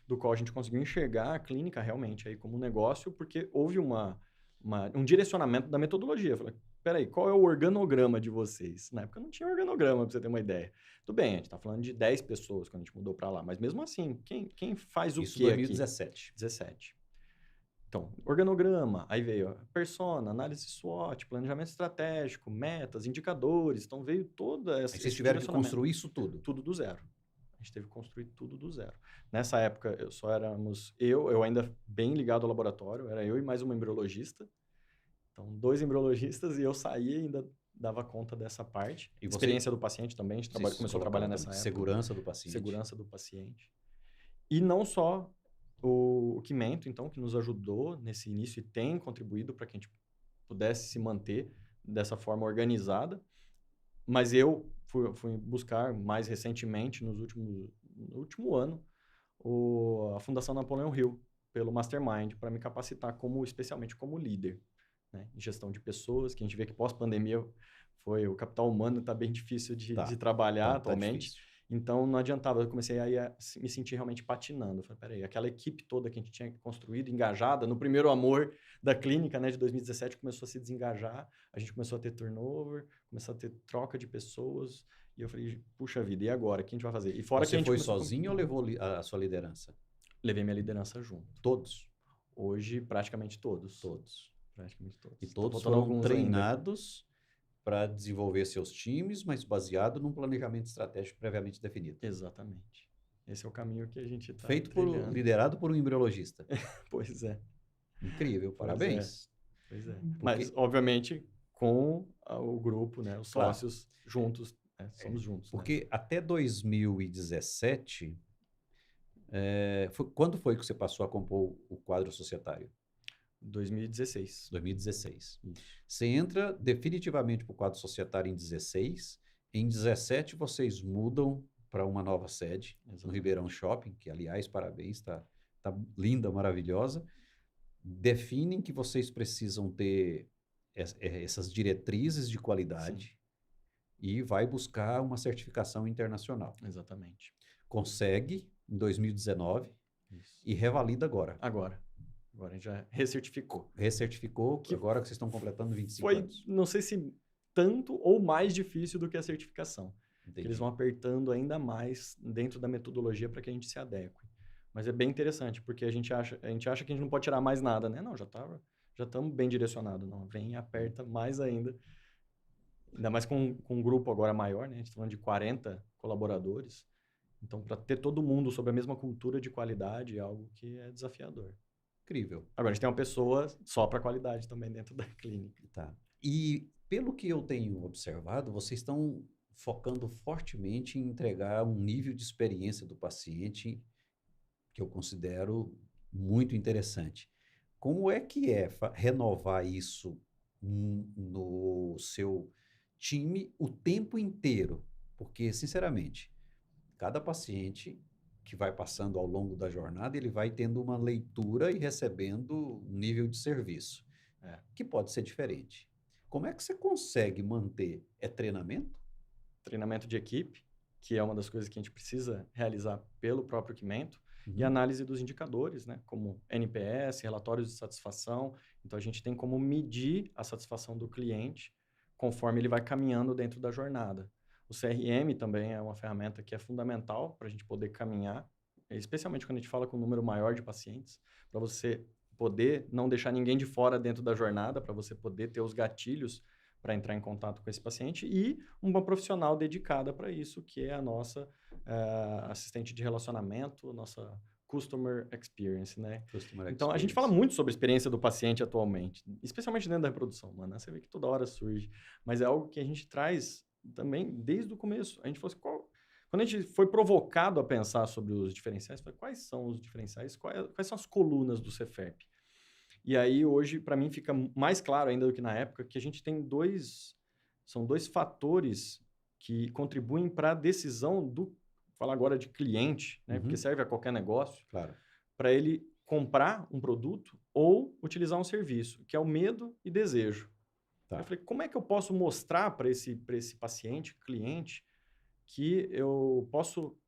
Do qual a gente conseguiu enxergar a clínica realmente aí como um negócio, porque houve um direcionamento da metodologia. Eu falei, peraí, qual é o organograma de vocês? Na época não tinha organograma, para você ter uma ideia. Tudo bem, a gente está falando de 10 pessoas quando a gente mudou para lá, mas mesmo assim, quem faz o Isso quê 2017. Aqui? 17. Então, organograma, aí veio a persona, análise SWOT, planejamento estratégico, metas, indicadores, então veio toda essa... Aí vocês tiveram que construir isso tudo? Tudo do zero. A gente teve que construir tudo do zero. Nessa época, eu ainda bem ligado ao laboratório, era eu e mais uma embriologista. Então, 2 embriologistas e eu saí e ainda dava conta dessa parte. E experiência do paciente também, a gente começou a trabalhar nessa época. Segurança do paciente. Segurança do paciente. E não só o Kimentum, então, que nos ajudou nesse início e tem contribuído para que a gente pudesse se manter dessa forma organizada, mas eu fui buscar mais recentemente, no último ano, a Fundação Napoleão Hill, pelo Mastermind, para me capacitar especialmente como líder, né, em gestão de pessoas, que a gente vê que pós-pandemia o capital humano está bem difícil de trabalhar atualmente. Então, não adiantava, eu comecei aí a me sentir realmente patinando. Eu falei, peraí, aquela equipe toda que a gente tinha construído, engajada, no primeiro amor da clínica, né, de 2017, começou a se desengajar, a gente começou a ter turnover, começou a ter troca de pessoas, e eu falei, puxa vida, e agora? O que a gente vai fazer? E fora que a Você gente foi começou sozinho ou levou a sua liderança? levei minha liderança junto. Todos? Hoje, praticamente todos. Todos. Praticamente todos. E Tá todos faltando foram alguns ainda. treinados para desenvolver seus times, mas baseado num planejamento estratégico previamente definido. Exatamente. Esse é o caminho que a gente está Liderado por um embriologista. Pois é. Incrível, Pois é. parabéns. Pois é. Porque- Mas, obviamente, com o grupo, né? Os Claro. sócios juntos, né? Somos juntos. Porque Né? até 2017, quando foi que você passou a compor o quadro societário? 2016. 2016. Isso. Você entra definitivamente para o quadro societário em 16. Em 17, vocês mudam para uma nova sede, no Ribeirão Shopping, que, aliás, parabéns, está linda, maravilhosa. Definem que vocês precisam ter essas diretrizes de qualidade. Sim. E vai buscar uma certificação internacional. Exatamente. Consegue em 2019. Isso. E revalida agora. Agora a gente já recertificou. Recertificou, agora que vocês estão completando 25 anos. Foi, não sei se tanto ou mais difícil do que a certificação. Eles vão apertando ainda mais dentro da metodologia para que a gente se adeque. Mas é bem interessante, porque a gente acha que a gente não pode tirar mais nada, né? Não, já estamos bem direcionados. Não, vem e aperta mais ainda. Ainda mais com um grupo agora maior, né? A gente está falando de 40 colaboradores. Então, para ter todo mundo sob a mesma cultura de qualidade é algo que é desafiador. Incrível. Agora, a gente tem uma pessoa só para qualidade também dentro da clínica. Tá. E, pelo que eu tenho observado, vocês estão focando fortemente em entregar um nível de experiência do paciente que eu considero muito interessante. Como é que renovar isso no seu time o tempo inteiro? Porque, sinceramente, cada paciente que vai passando ao longo da jornada, ele vai tendo uma leitura e recebendo um nível de serviço, que pode ser diferente. Como é que você consegue manter? É treinamento? Treinamento de equipe, que é uma das coisas que a gente precisa realizar pelo próprio equipamento, e análise dos indicadores, né, como NPS, relatórios de satisfação. Então, a gente tem como medir a satisfação do cliente conforme ele vai caminhando dentro da jornada. O CRM também é uma ferramenta que é fundamental para a gente poder caminhar, especialmente quando a gente fala com um número maior de pacientes, para você poder não deixar ninguém de fora dentro da jornada, para você poder ter os gatilhos para entrar em contato com esse paciente e uma profissional dedicada para isso, que é a nossa assistente de relacionamento, nossa Customer Experience, né? Então, a gente fala muito sobre a experiência do paciente atualmente, especialmente dentro da reprodução humana. Você vê que toda hora surge, mas é algo que a gente traz também desde o começo. A gente falou assim, quando a gente foi provocado a pensar sobre os diferenciais, foi, quais são os diferenciais, quais são as colunas do Cefep? E aí, hoje, para mim, fica mais claro ainda do que na época, que a gente tem são dois fatores que contribuem para a decisão falar agora de cliente, né? Porque serve a qualquer negócio, claro, para ele comprar um produto ou utilizar um serviço, que é o medo e desejo. Tá. Eu falei, como é que eu posso mostrar para esse paciente, cliente, que eu posso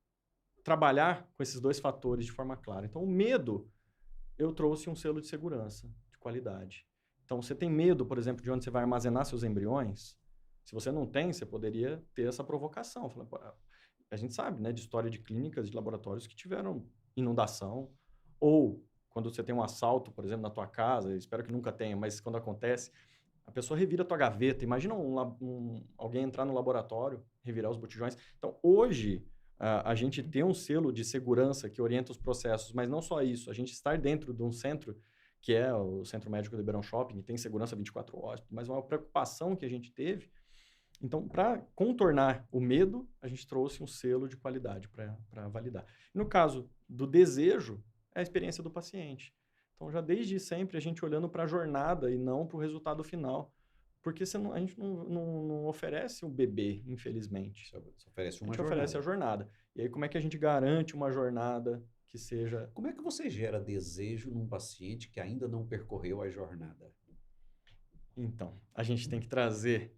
trabalhar com esses dois fatores de forma clara? Então, o medo, eu trouxe um selo de segurança, de qualidade. Então, você tem medo, por exemplo, de onde você vai armazenar seus embriões? Se você não tem, você poderia ter essa provocação. A gente sabe, né, de história de clínicas, de laboratórios que tiveram inundação, ou quando você tem um assalto, por exemplo, na tua casa, espero que nunca tenha, mas quando acontece, a pessoa revira a tua gaveta. Imagina alguém entrar no laboratório, revirar os botijões. Então, hoje, a gente tem um selo de segurança que orienta os processos, mas não só isso, a gente estar dentro de um centro, que é o Centro Médico do Ribeirão Shopping, que tem segurança 24 horas, mas uma preocupação que a gente teve. Então, para contornar o medo, a gente trouxe um selo de qualidade para validar. No caso do desejo, é a experiência do paciente. Então, já desde sempre, a gente olhando para a jornada e não para o resultado final. Porque a gente não oferece um bebê, infelizmente. Só oferece uma jornada. A gente oferece a jornada. E aí, como é que a gente garante uma jornada que seja... Como é que você gera desejo num paciente que ainda não percorreu a jornada? Então, a gente tem que trazer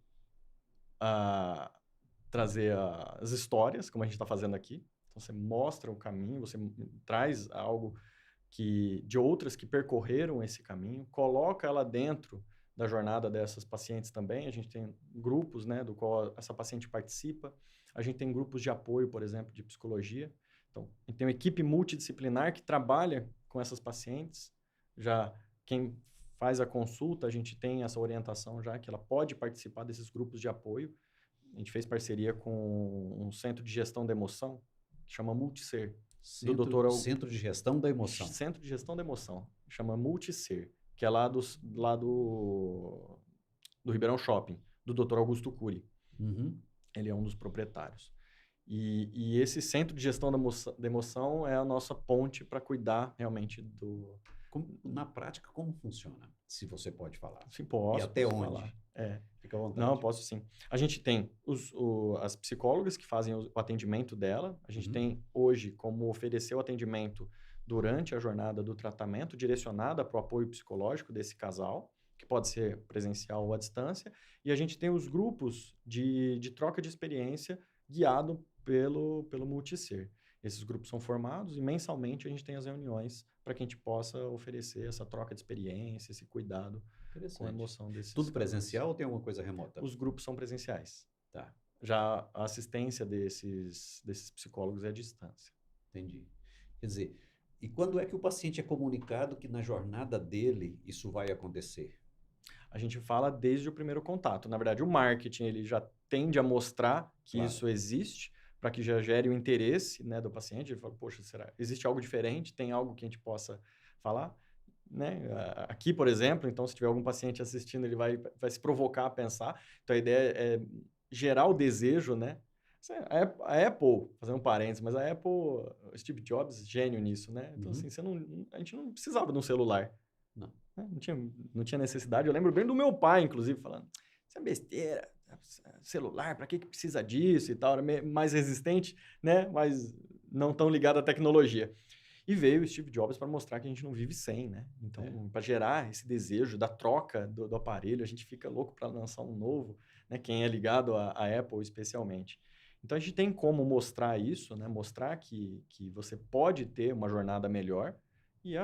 trazer as histórias, como a gente está fazendo aqui. Então, você mostra o caminho, você traz algo de outras que percorreram esse caminho, coloca ela dentro da jornada dessas pacientes também. A gente tem grupos, né, do qual essa paciente participa. A gente tem grupos de apoio, por exemplo, de psicologia. Então, a gente tem uma equipe multidisciplinar que trabalha com essas pacientes. Já quem faz a consulta, a gente tem essa orientação já que ela pode participar desses grupos de apoio. A gente fez parceria com um centro de gestão da emoção, que chama Multiser. Centro de Gestão da Emoção. Centro de Gestão da Emoção, chama Multiser, que é lá do Ribeirão Shopping, do Dr. Augusto Cury. Uhum. Ele é um dos proprietários. E esse Centro de Gestão da Emoção é a nossa ponte para cuidar realmente do... Na prática, como funciona? Se você pode falar. Sim, posso. E até posso onde? Falar. É. Fica à vontade. Não, posso sim. A gente tem as psicólogas que fazem o atendimento dela. A gente tem hoje como oferecer o atendimento durante a jornada do tratamento, direcionada para o apoio psicológico desse casal, que pode ser presencial ou à distância. E a gente tem os grupos de troca de experiência guiado pelo Multiser. Esses grupos são formados e mensalmente a gente tem as reuniões para que a gente possa oferecer essa troca de experiência, esse cuidado com a emoção desses Tudo presencial ou tem alguma coisa remota? Os grupos são presenciais. Tá. Já a assistência desses psicólogos é à distância. Entendi. Quer dizer, e quando é que o paciente é comunicado que na jornada dele isso vai acontecer? A gente fala desde o primeiro contato. Na verdade, o marketing ele já tende a mostrar que isso existe, para que já gere o interesse, né, do paciente. Ele fala, poxa, existe algo diferente? Tem algo que a gente possa falar? Né? Aqui, por exemplo, então, se tiver algum paciente assistindo, ele vai se provocar a pensar. Então, a ideia é gerar o desejo, né? A Apple, fazendo um parênteses, mas a Apple, o Steve Jobs, gênio nisso, né? Então, assim, a gente não precisava de um celular. Não. Né? Não tinha necessidade. Eu lembro bem do meu pai, inclusive, falando, isso é besteira, celular, para que precisa disso e tal? Era mais resistente, né? Mas não tão ligado à tecnologia. E veio o Steve Jobs para mostrar que a gente não vive sem, né? Então, para gerar esse desejo da troca do aparelho, a gente fica louco para lançar um novo, né? Quem é ligado à Apple, especialmente. Então, a gente tem como mostrar isso, né? Mostrar que você pode ter uma jornada melhor e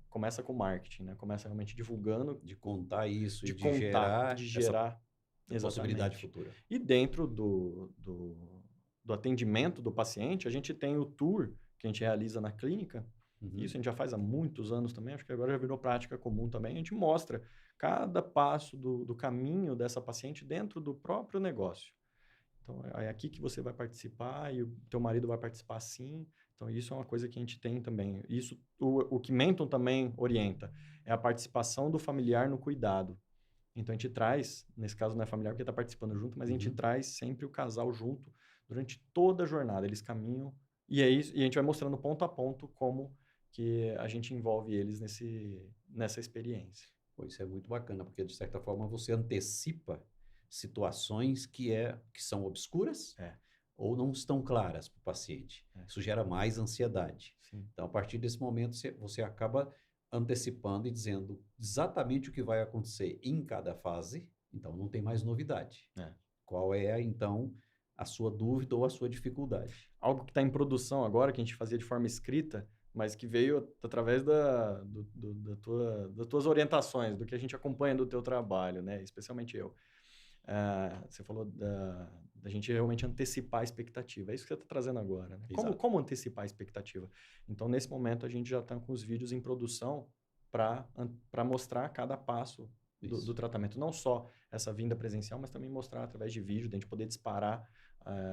começa com marketing, né? Começa realmente divulgando. De contar isso de e gerar essa possibilidade futura. E dentro do atendimento do paciente, a gente tem o tour que a gente realiza na clínica. Isso a gente já faz há muitos anos também, acho que agora já virou prática comum também. A gente mostra cada passo do caminho dessa paciente dentro do próprio negócio. Então, é aqui que você vai participar e o teu marido vai participar sim. Então, isso é uma coisa que a gente tem também. Isso, o que Menton também orienta, é a participação do familiar no cuidado. Então, a gente traz, nesse caso não é familiar porque está participando junto, mas a gente traz sempre o casal junto durante toda a jornada. Eles caminham e é isso, e a gente vai mostrando ponto a ponto como que a gente envolve eles nessa experiência. Pô, isso é muito bacana, porque de certa forma você antecipa situações que são obscuras ou não estão claras para o paciente. Isso gera mais ansiedade. Sim. Então, a partir desse momento, você acaba antecipando e dizendo exatamente o que vai acontecer em cada fase, então não tem mais novidade. Qual é, então, a sua dúvida ou a sua dificuldade? Algo que está em produção agora, que a gente fazia de forma escrita, mas que veio através das tuas orientações, do que a gente acompanha do teu trabalho, né? Especialmente eu. Você falou da gente realmente antecipar a expectativa. É isso que você está trazendo agora, né? Como antecipar a expectativa? Então, nesse momento, a gente já está com os vídeos em produção para mostrar cada passo do tratamento. Não só essa vinda presencial, mas também mostrar através de vídeo, de a gente poder disparar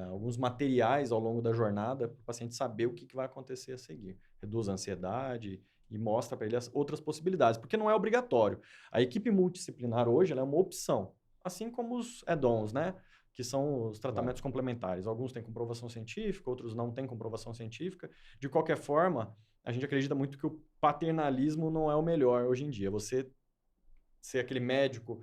alguns materiais ao longo da jornada para o paciente saber o que vai acontecer a seguir. Reduz a ansiedade e mostra para ele as outras possibilidades, porque não é obrigatório. A equipe multidisciplinar hoje ela é uma opção. Assim como os add-ons, né? Que são os tratamentos complementares. Alguns têm comprovação científica, outros não têm comprovação científica. De qualquer forma, a gente acredita muito que o paternalismo não é o melhor hoje em dia. Você ser aquele médico,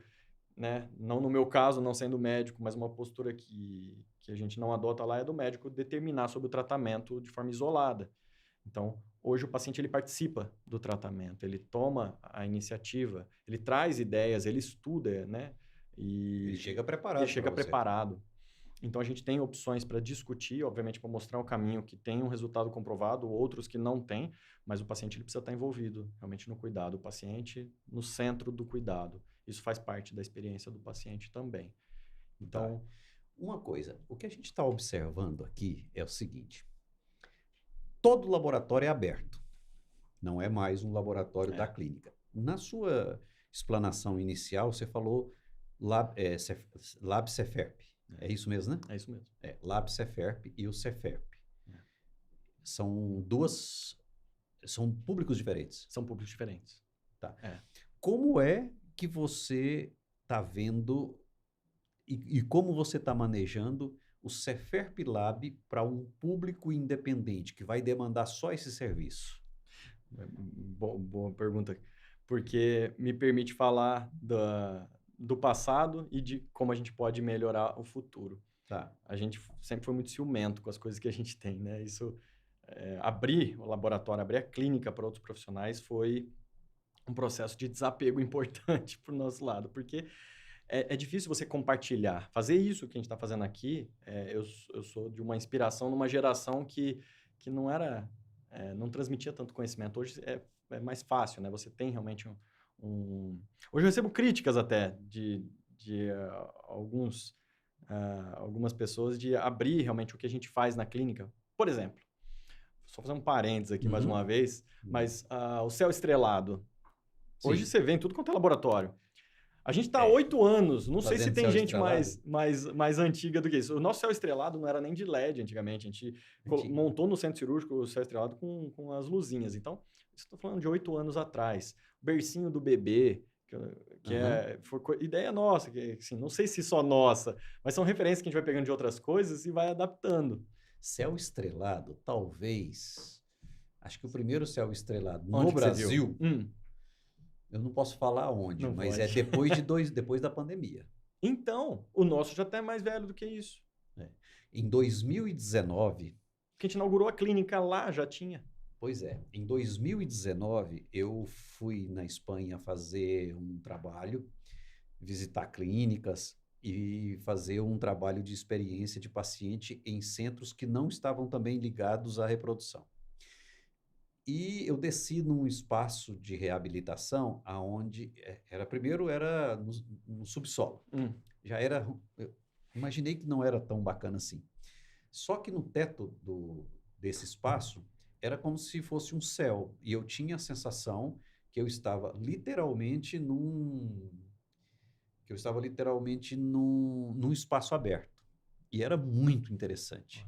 né? Não no meu caso, não sendo médico, mas uma postura que a gente não adota lá é do médico determinar sobre o tratamento de forma isolada. Então, hoje o paciente ele participa do tratamento, ele toma a iniciativa, ele traz ideias, ele estuda, né? Ele chega preparado. Ele chega preparado. Então, a gente tem opções para discutir, obviamente, para mostrar um caminho que tem um resultado comprovado, outros que não tem, mas o paciente ele precisa estar envolvido realmente no cuidado. O paciente no centro do cuidado. Isso faz parte da experiência do paciente também. Tá. Então, Uma coisa, o que a gente está observando aqui é o seguinte: todo laboratório é aberto, não é mais um laboratório da é, clínica. Na sua explanação inicial, você falou Lab Ceferp. É isso mesmo, né? é isso mesmo. É, Lab Ceferp e o Ceferp. É. São são públicos diferentes. São públicos diferentes. Tá. É. Como é que você está vendo e como você está manejando o Ceferp Lab para um público independente que vai demandar só esse serviço? Boa pergunta, porque me permite falar do passado e de como a gente pode melhorar o futuro. Tá. A gente sempre foi muito ciumento com as coisas que a gente tem, né? Isso, abrir o laboratório, abrir a clínica para outros profissionais foi um processo de desapego importante para o nosso lado, porque é difícil você compartilhar. Fazer isso que a gente está fazendo aqui, eu sou de uma inspiração numa geração que não era, não transmitia tanto conhecimento. Hoje é mais fácil, né? Você tem realmente Hoje eu recebo críticas até de algumas pessoas de abrir realmente o que a gente faz na clínica. Por exemplo, só fazer um parênteses aqui mais uma vez, mas o céu estrelado. Hoje Sim. você vê em tudo quanto é laboratório. A gente está há É. 8 anos, não sei se Fazendo tem céu gente estrelado? mais antiga do que isso. O nosso céu estrelado não era nem de LED antigamente, a gente Mentira. montou no centro cirúrgico o céu estrelado com as luzinhas. Então, estou falando de 8 anos atrás. O bercinho do bebê, que foi ideia nossa, que assim, não sei se só nossa, mas são referências que a gente vai pegando de outras coisas e vai adaptando. Céu estrelado, talvez. Acho que o primeiro céu estrelado no Onde que você viu? Brasil, eu não posso falar onde, Não mas pode. é depois da pandemia. Então, o nosso já até é mais velho do que isso. É. Em 2019, Que a gente inaugurou a clínica lá, já tinha. pois é, em 2019 eu fui na Espanha fazer um trabalho, visitar clínicas e fazer um trabalho de experiência de paciente em centros que não estavam também ligados à reprodução. E eu desci num espaço de reabilitação aonde primeiro era no subsolo. Já era, eu imaginei que não era tão bacana assim. Só que no teto desse espaço era como se fosse um céu e eu tinha a sensação que eu estava literalmente num espaço aberto. E era muito interessante.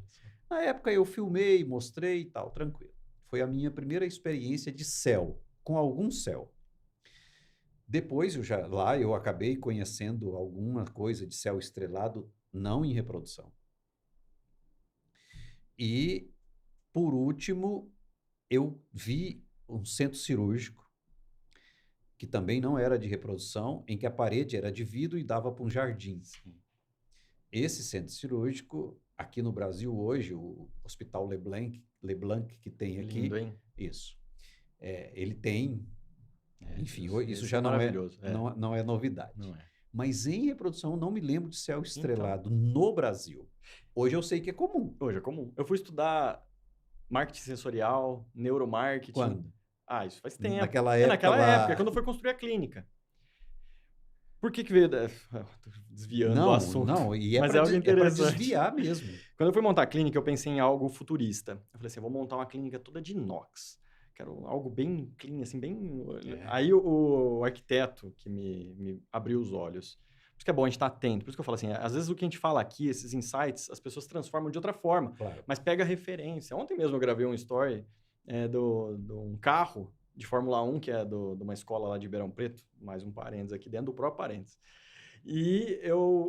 Na época eu filmei, mostrei e tal, tranquilo. Foi a minha primeira experiência de céu, com algum céu. Depois, lá eu acabei conhecendo alguma coisa de céu estrelado, não em reprodução. E, por último, eu vi um centro cirúrgico, que também não era de reprodução, em que a parede era de vidro e dava para um jardim. Esse centro cirúrgico, aqui no Brasil hoje, o Hospital Leblanc que tem aqui, Lindo, hein? isso. Ele tem, enfim, isso esse já é maravilhoso. não é novidade. Não é. Mas em reprodução, eu não me lembro de céu estrelado Então, no Brasil. Hoje eu sei que é comum. hoje é comum. Eu fui estudar marketing sensorial, neuromarketing. Quando? Isso faz tempo. Naquela época naquela lá... época, quando eu fui construir a clínica. Por que veio... Tô desviando do assunto. Não, e mas é algo é para interessante. desviar mesmo. Quando eu fui montar a clínica, eu pensei em algo futurista. Eu falei assim, vou montar uma clínica toda de inox. Quero algo bem clean, assim, bem... Aí o arquiteto que me abriu os olhos. Por isso que é bom a gente estar atento. Por isso que eu falo assim, às vezes o que a gente fala aqui, esses insights, as pessoas transformam de outra forma. Claro. Mas pega a referência. Ontem mesmo eu gravei um story de um carro de Fórmula 1, que é de uma escola lá de Ribeirão Preto. Mais um parênteses aqui, dentro do próprio parênteses. E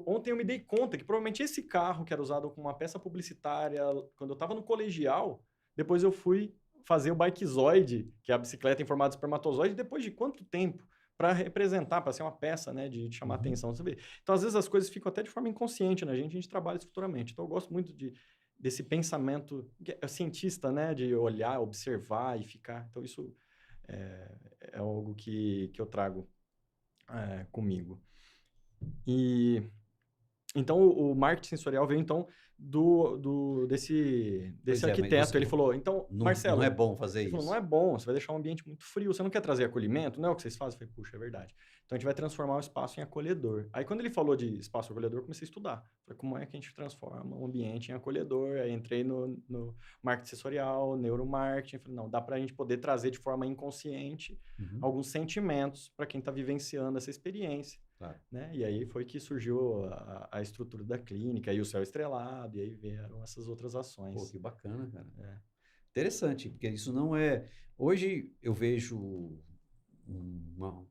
ontem eu me dei conta que provavelmente esse carro que era usado como uma peça publicitária, quando eu estava no colegial, depois eu fui fazer o Bikezoide, que é a bicicleta em formato de espermatozoide, depois de quanto tempo? Para representar, para ser uma peça, né, de chamar atenção. Você vê? Então, às vezes, as coisas ficam até de forma inconsciente na gente, a gente trabalha isso futuramente. Então, eu gosto muito desse pensamento cientista, né, de olhar, observar e ficar. Então, isso é algo que eu trago comigo. E Então, o marketing sensorial veio, então, desse Pois é, mas arquiteto. você Ele falou, então, não é Marcelo, bom fazer ele falou, não isso. é bom, você vai deixar um ambiente muito frio, você não quer trazer acolhimento, não é o que vocês fazem? Eu falei, puxa, é verdade. Então, a gente vai transformar o espaço em acolhedor. Aí, quando ele falou de espaço acolhedor, eu comecei a estudar. Falei, como é que a gente transforma um ambiente em acolhedor? Aí, entrei no marketing sensorial, neuromarketing. Falei, não, dá para a gente poder trazer de forma inconsciente Uhum, alguns sentimentos para quem está vivenciando essa experiência. claro. Né? E aí foi que surgiu a estrutura da clínica, e o céu estrelado, e aí vieram essas outras Pô, ações. que bacana, cara. É. Interessante, porque isso não é. Hoje eu vejo uma-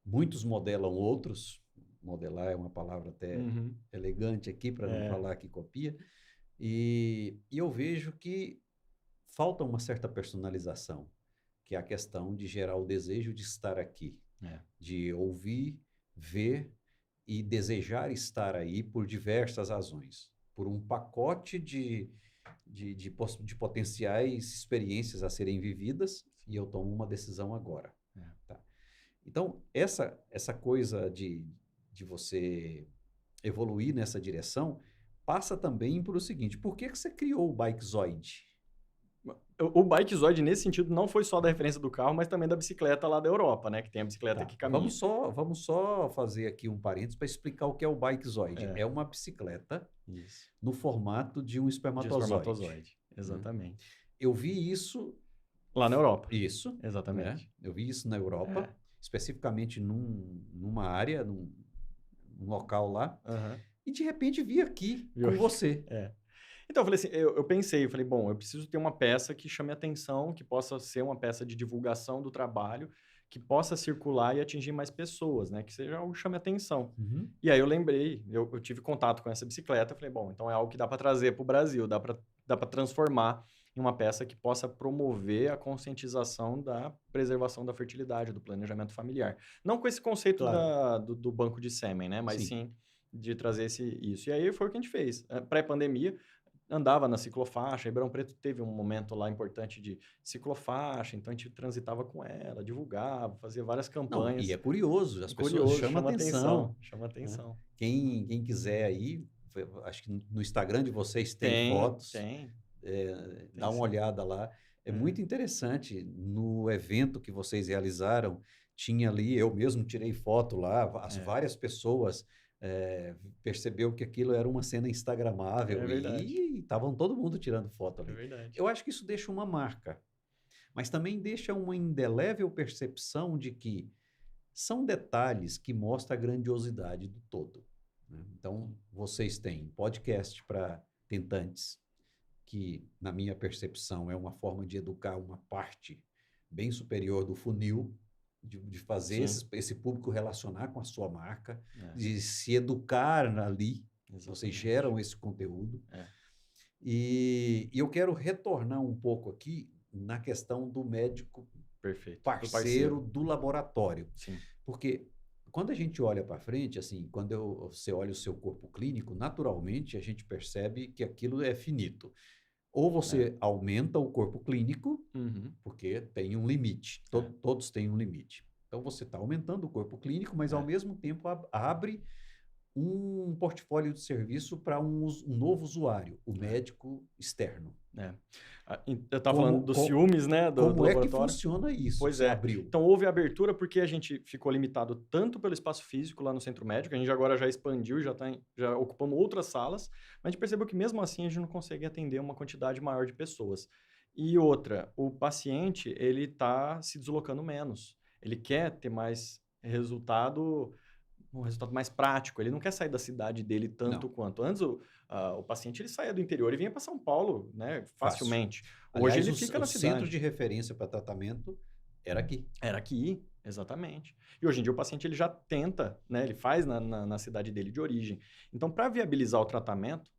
muitos modelam outros. Modelar é uma palavra até Uhum. elegante aqui, para não É, falar que copia. E eu vejo que falta uma certa personalização, que é a questão de gerar o desejo de estar aqui, é. de ouvir, ver e desejar estar aí por diversas razões, por um pacote de potenciais experiências a serem vividas, e eu tomo uma decisão agora. É. Tá? Então, essa coisa de você evoluir nessa direção passa também por o seguinte: por que que você criou o Bikezoid? O Bikezoid, nesse sentido, não foi só da referência do carro, mas também da bicicleta lá da Europa, né? Que tem a bicicleta Tá, que caminha. vamos só fazer aqui um parênteses para explicar o que é o Bikezoid. É, É uma bicicleta isso. no formato de um De espermatozoide, espermatozoide. né? Exatamente. Eu vi isso, Lá na Europa. isso, né? Exatamente. Eu vi isso na Europa, É. especificamente numa área, num local lá, Aham. e de repente vi aqui Viu? com você. É. Então, eu falei assim, eu pensei, eu falei, bom, eu preciso ter uma peça que chame atenção, que possa ser uma peça de divulgação do trabalho, que possa circular e atingir mais pessoas, né? Que seja algo que chame atenção. Uhum. E aí eu lembrei, eu tive contato com essa bicicleta, eu falei, bom, então é algo que dá para trazer para o Brasil, dá para transformar em uma peça que possa promover a conscientização da preservação da fertilidade, do planejamento familiar. Não com esse conceito Claro, do banco de sêmen, né? Mas sim. sim de trazer isso. E aí foi o que a gente fez. Pré-pandemia, andava na ciclofaixa. Ribeirão Preto teve um momento lá importante de ciclofaixa, então a gente transitava com ela, divulgava, fazia várias Não, e é campanhas. curioso, as pessoas Curioso, chamam atenção, chama né? atenção. Quem quiser aí, acho que no Instagram de vocês tem Tem, fotos, tem, dá tem uma sim. olhada lá. É É, muito interessante. No evento que vocês realizaram, tinha ali, eu mesmo tirei foto lá, as é, várias pessoas percebeu que aquilo era uma cena é instagramável verdade, e estavam todo mundo tirando foto é ali. verdade. Eu acho que isso deixa uma marca, mas também deixa uma indelével percepção de que são detalhes que mostram a grandiosidade do todo, né? Então, vocês têm podcast para tentantes, que, na minha percepção, é uma forma de educar uma parte bem superior do funil, de fazer Sim, esse público relacionar com a sua marca, é, de se educar ali. Vocês exatamente. geram esse conteúdo. É, E eu quero retornar um pouco aqui na questão do médico perfeito. Do parceiro parceiro, do laboratório. sim. Porque quando a gente olha para frente, assim, quando você olha o seu corpo clínico, naturalmente a gente percebe que aquilo é finito. Ou É. você aumenta o corpo clínico, Uhum, porque tem um limite, é, todos têm um limite. Então você está aumentando o corpo clínico, mas ao é. mesmo tempo abre um portfólio de serviço para um novo usuário, o É, médico externo. é. Eu estava falando Como, dos co- ciúmes, né, do como é que laboratório. funciona isso que Pois você é. abriu? Então, houve abertura porque a gente ficou limitado tanto pelo espaço físico lá no centro médico, a gente agora já expandiu, já ocupamos outras salas, mas a gente percebeu que mesmo assim a gente não consegue atender uma quantidade maior de pessoas. E outra, o paciente, ele está se deslocando menos. Ele quer ter mais resultado, um resultado mais prático. Ele não quer sair da cidade dele tanto Não, quanto. Antes, o paciente ele saía do interior e vinha para São Paulo, né, fácil. facilmente. Hoje Aliás, ele fica o na centro cidade. de referência para tratamento era aqui. Era aqui, exatamente. E hoje em dia o paciente ele já tenta, né? Ele faz na cidade dele de origem. Então, para viabilizar o tratamento,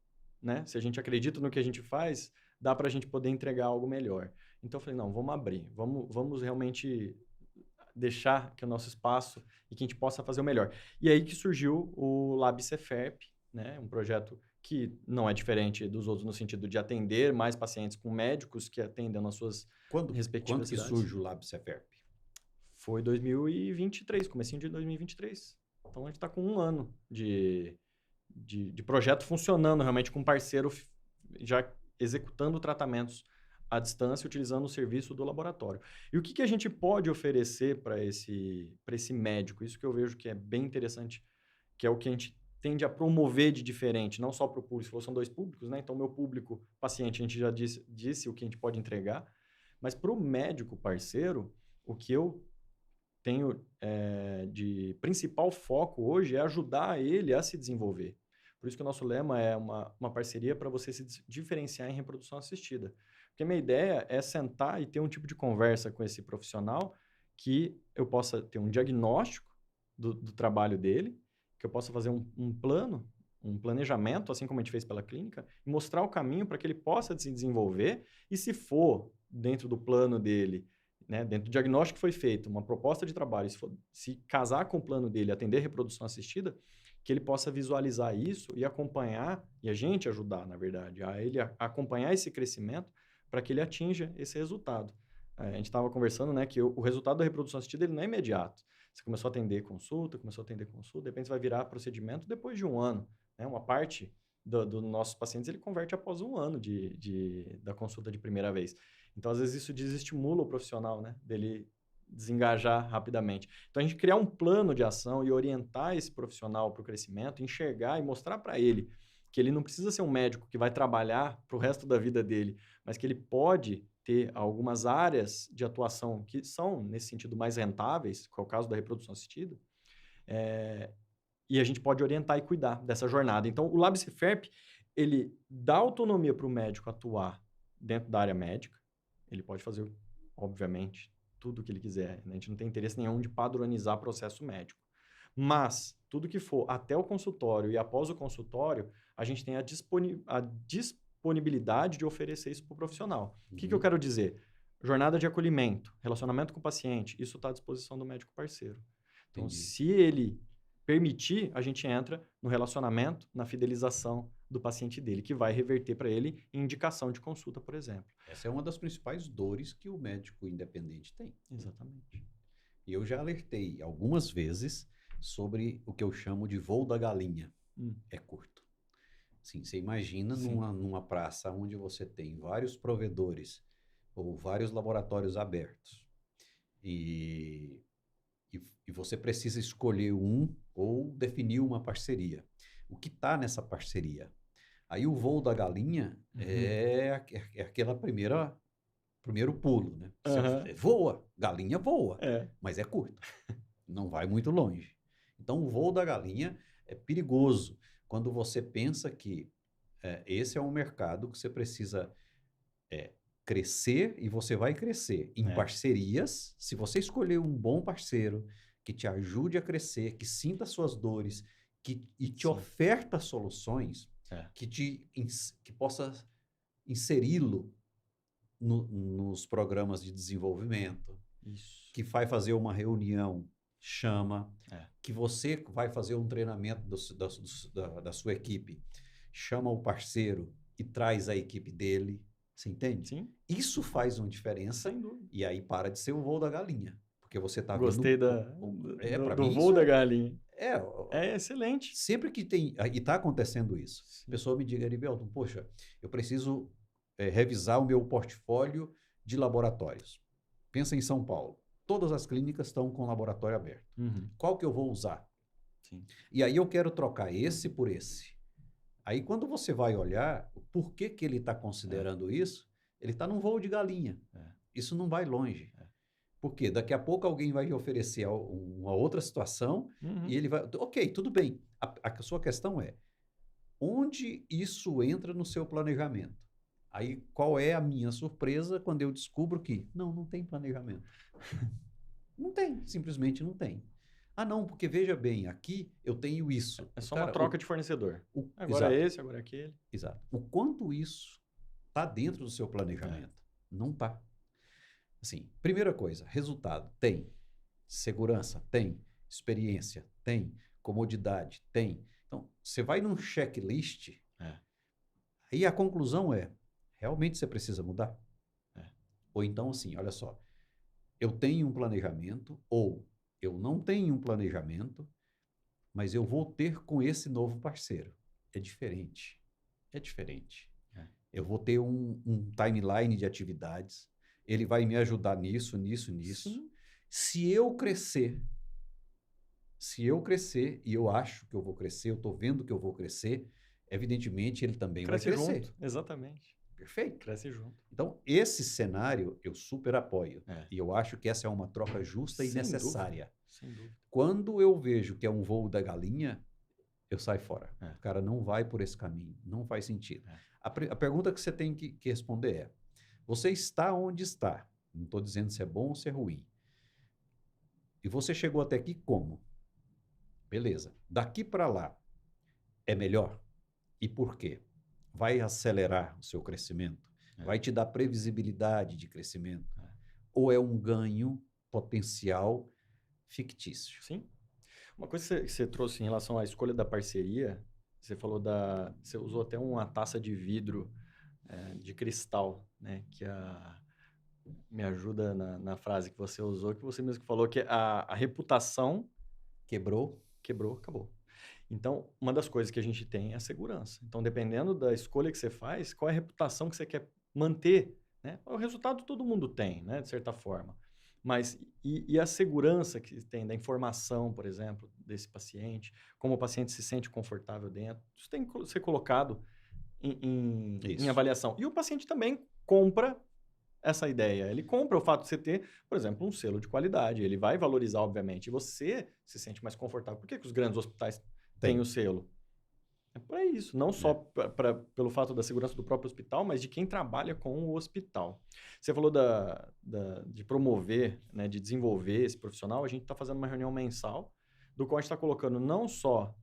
né? Se a gente acredita no que a gente faz, dá para a gente poder entregar algo melhor. Então, eu falei, não, vamos abrir. Vamos realmente deixar que o nosso espaço e que a gente possa fazer o melhor. E aí que surgiu o Lab Ceferp, né? Um projeto que não é diferente dos outros no sentido de atender mais pacientes com médicos que atendem nas suas Quando respectivas que cidades. surge o Lab Ceferp? Foi 2023, comecinho de 2023. Então a gente está com um ano de projeto funcionando realmente com um parceiro já executando tratamentos à distância, utilizando o serviço do laboratório. E o que, que a gente pode oferecer para esse médico? Isso que eu vejo que é bem interessante, que é o que a gente tende a promover de diferente, não só para o público, são dois públicos, né? Então, meu público paciente, a gente já disse o que a gente pode entregar, mas para o médico parceiro, o que eu tenho de principal foco hoje é ajudar ele a se desenvolver. Por isso que o nosso lema é uma parceria para você se diferenciar em reprodução assistida. Porque a minha ideia é sentar e ter um tipo de conversa com esse profissional que eu possa ter um diagnóstico do trabalho dele, que eu possa fazer um plano, um planejamento, assim como a gente fez pela clínica, e mostrar o caminho para que ele possa se desenvolver e, se for dentro do plano dele, né, dentro do diagnóstico que foi feito, uma proposta de trabalho, se casar com o plano dele, atender reprodução assistida, que ele possa visualizar isso e acompanhar, e a gente ajudar, na verdade, a ele acompanhar esse crescimento para que ele atinja esse resultado. A gente estava conversando, né, que o resultado da reprodução assistida ele não é imediato. Você começou a atender consulta, de repente você vai virar procedimento depois de um ano. Né? Uma parte dos nossos pacientes ele converte após um ano da consulta de primeira vez. Então, às vezes, isso desestimula o profissional, né, dele desengajar rapidamente. Então, a gente criar um plano de ação e orientar esse profissional para o crescimento, enxergar e mostrar para ele que ele não precisa ser um médico que vai trabalhar para o resto da vida dele, mas que ele pode ter algumas áreas de atuação que são, nesse sentido, mais rentáveis, que é o caso da reprodução assistida, e a gente pode orientar e cuidar dessa jornada. Então, o LabCFERP, ele dá autonomia para o médico atuar dentro da área médica, ele pode fazer, obviamente, tudo o que ele quiser. Né? A gente não tem interesse nenhum de padronizar processo médico. Mas, tudo que for até o consultório e após o consultório, a gente tem a disponibilidade de oferecer isso para o profissional. O que eu quero dizer? Jornada de acolhimento, relacionamento com o paciente, isso está à disposição do médico parceiro. Então, se ele permitir, a gente entra no relacionamento, na fidelização do paciente dele, que vai reverter para ele em indicação de consulta, por exemplo. Essa é uma das principais dores que o médico independente tem. Exatamente. E eu já alertei algumas vezes sobre o que eu chamo de voo da galinha. É curto. Sim, você imagina numa praça onde você tem vários provedores ou vários laboratórios abertos e você precisa escolher um ou definir uma parceria. O que está nessa parceria? Aí o voo da galinha é aquela primeiro pulo, né? Você voa, galinha voa, mas é curto, não vai muito longe. Então o voo da galinha é perigoso quando você pensa que esse é um mercado que você precisa crescer e você vai crescer em parcerias. Se você escolher um bom parceiro que te ajude a crescer, que sinta suas dores, e te oferta soluções, que possa inseri-lo nos programas de desenvolvimento, que vai fazer uma reunião, chama, que você vai fazer um treinamento da sua equipe, chama o parceiro e traz a equipe dele, você entende? Sim. Isso faz uma diferença. Sem dúvida. E aí para de ser o voo da galinha. Porque você está vendo... Gostei do voo da galinha. É excelente. Sempre que tem... E está acontecendo isso. Sim. A pessoa me diga, Erivelton, poxa, eu preciso revisar o meu portfólio de laboratórios. Pensa em São Paulo. Todas as clínicas estão com laboratório aberto. Qual que eu vou usar? Sim. E aí eu quero trocar esse por esse. Aí quando você vai olhar por que ele está considerando isso, ele está num voo de galinha. Isso não vai longe. Porque daqui a pouco alguém vai lhe oferecer uma outra situação e ele vai... Ok, tudo bem. A sua questão é, onde isso entra no seu planejamento? Aí qual é a minha surpresa quando eu descubro que não tem planejamento. Não tem, simplesmente não tem. Ah, não, porque veja bem, aqui eu tenho isso. É só uma troca de fornecedor. Agora exato. É esse, agora é aquele. Exato. O quanto isso está dentro do seu planejamento? Não está. Assim, primeira coisa, resultado, tem. Segurança, tem. Experiência, tem. Comodidade, tem. Então, você vai num checklist, aí a conclusão é, realmente você precisa mudar? Ou então, assim, olha só, eu tenho um planejamento, ou eu não tenho um planejamento, mas eu vou ter com esse novo parceiro. é diferente. É diferente. É. Eu vou ter um timeline de atividades, ele vai me ajudar nisso. Sim. Se eu crescer, e eu acho que eu vou crescer, eu estou vendo que eu vou crescer, evidentemente ele também vai Cresce crescer. junto, exatamente. Perfeito. Cresce junto. Então, esse cenário eu super apoio. É. E eu acho que essa é uma troca justa e Sem necessária. dúvida, sem dúvida. Quando eu vejo que é um voo da galinha, eu saio fora. É. O cara não vai por esse caminho, não faz sentido. É. A pergunta que você tem que responder é: você está onde está? Não estou dizendo se é bom ou se é ruim. E você chegou até aqui como? Beleza. Daqui para lá é melhor? E por quê? Vai acelerar o seu crescimento? É. Vai te dar previsibilidade de crescimento? É. Ou é um ganho potencial fictício? Sim. Uma coisa que você trouxe em relação à escolha da parceria, você falou você usou até uma taça de vidro de cristal, né? Que me ajuda na frase que você usou, que você mesmo falou que a reputação Quebrou? quebrou, acabou. Então, uma das coisas que a gente tem é a segurança. Então, dependendo da escolha que você faz, qual é a reputação que você quer manter, né? O resultado todo mundo tem, né? De certa forma. Mas e a segurança que tem da informação, por exemplo, desse paciente, como o paciente se sente confortável dentro, isso tem que ser colocado em avaliação. E o paciente também compra essa ideia. Ele compra o fato de você ter, por exemplo, um selo de qualidade. Ele vai valorizar, obviamente. E você se sente mais confortável. Por que os grandes hospitais têm o selo? É para isso. Não só pelo fato da segurança do próprio hospital, mas de quem trabalha com o hospital. Você falou de promover, né, de desenvolver esse profissional. A gente está fazendo uma reunião mensal, do qual a gente está colocando não só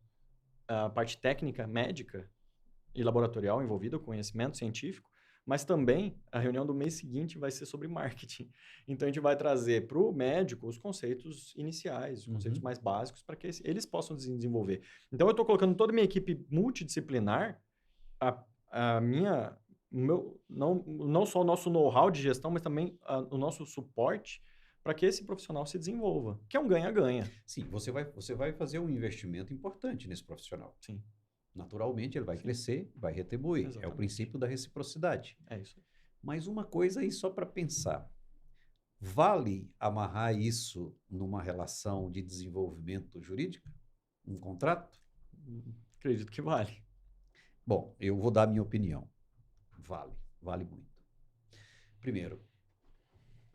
a parte técnica, médica e laboratorial envolvida, o conhecimento científico, mas também a reunião do mês seguinte vai ser sobre marketing. Então, a gente vai trazer para o médico os conceitos iniciais, os conceitos mais básicos, para que eles possam desenvolver. Então, eu estou colocando toda a minha equipe multidisciplinar, não só o nosso know-how de gestão, mas também o nosso suporte para que esse profissional se desenvolva, que é um ganha-ganha. Sim, você vai fazer um investimento importante nesse profissional. Sim. Naturalmente, ele vai crescer, vai retribuir. Exatamente. É o princípio da reciprocidade. É isso. Mas uma coisa aí só para pensar. Vale amarrar isso numa relação de desenvolvimento jurídico? Um contrato? Acredito que vale. Bom, eu vou dar a minha opinião. Vale muito. Primeiro,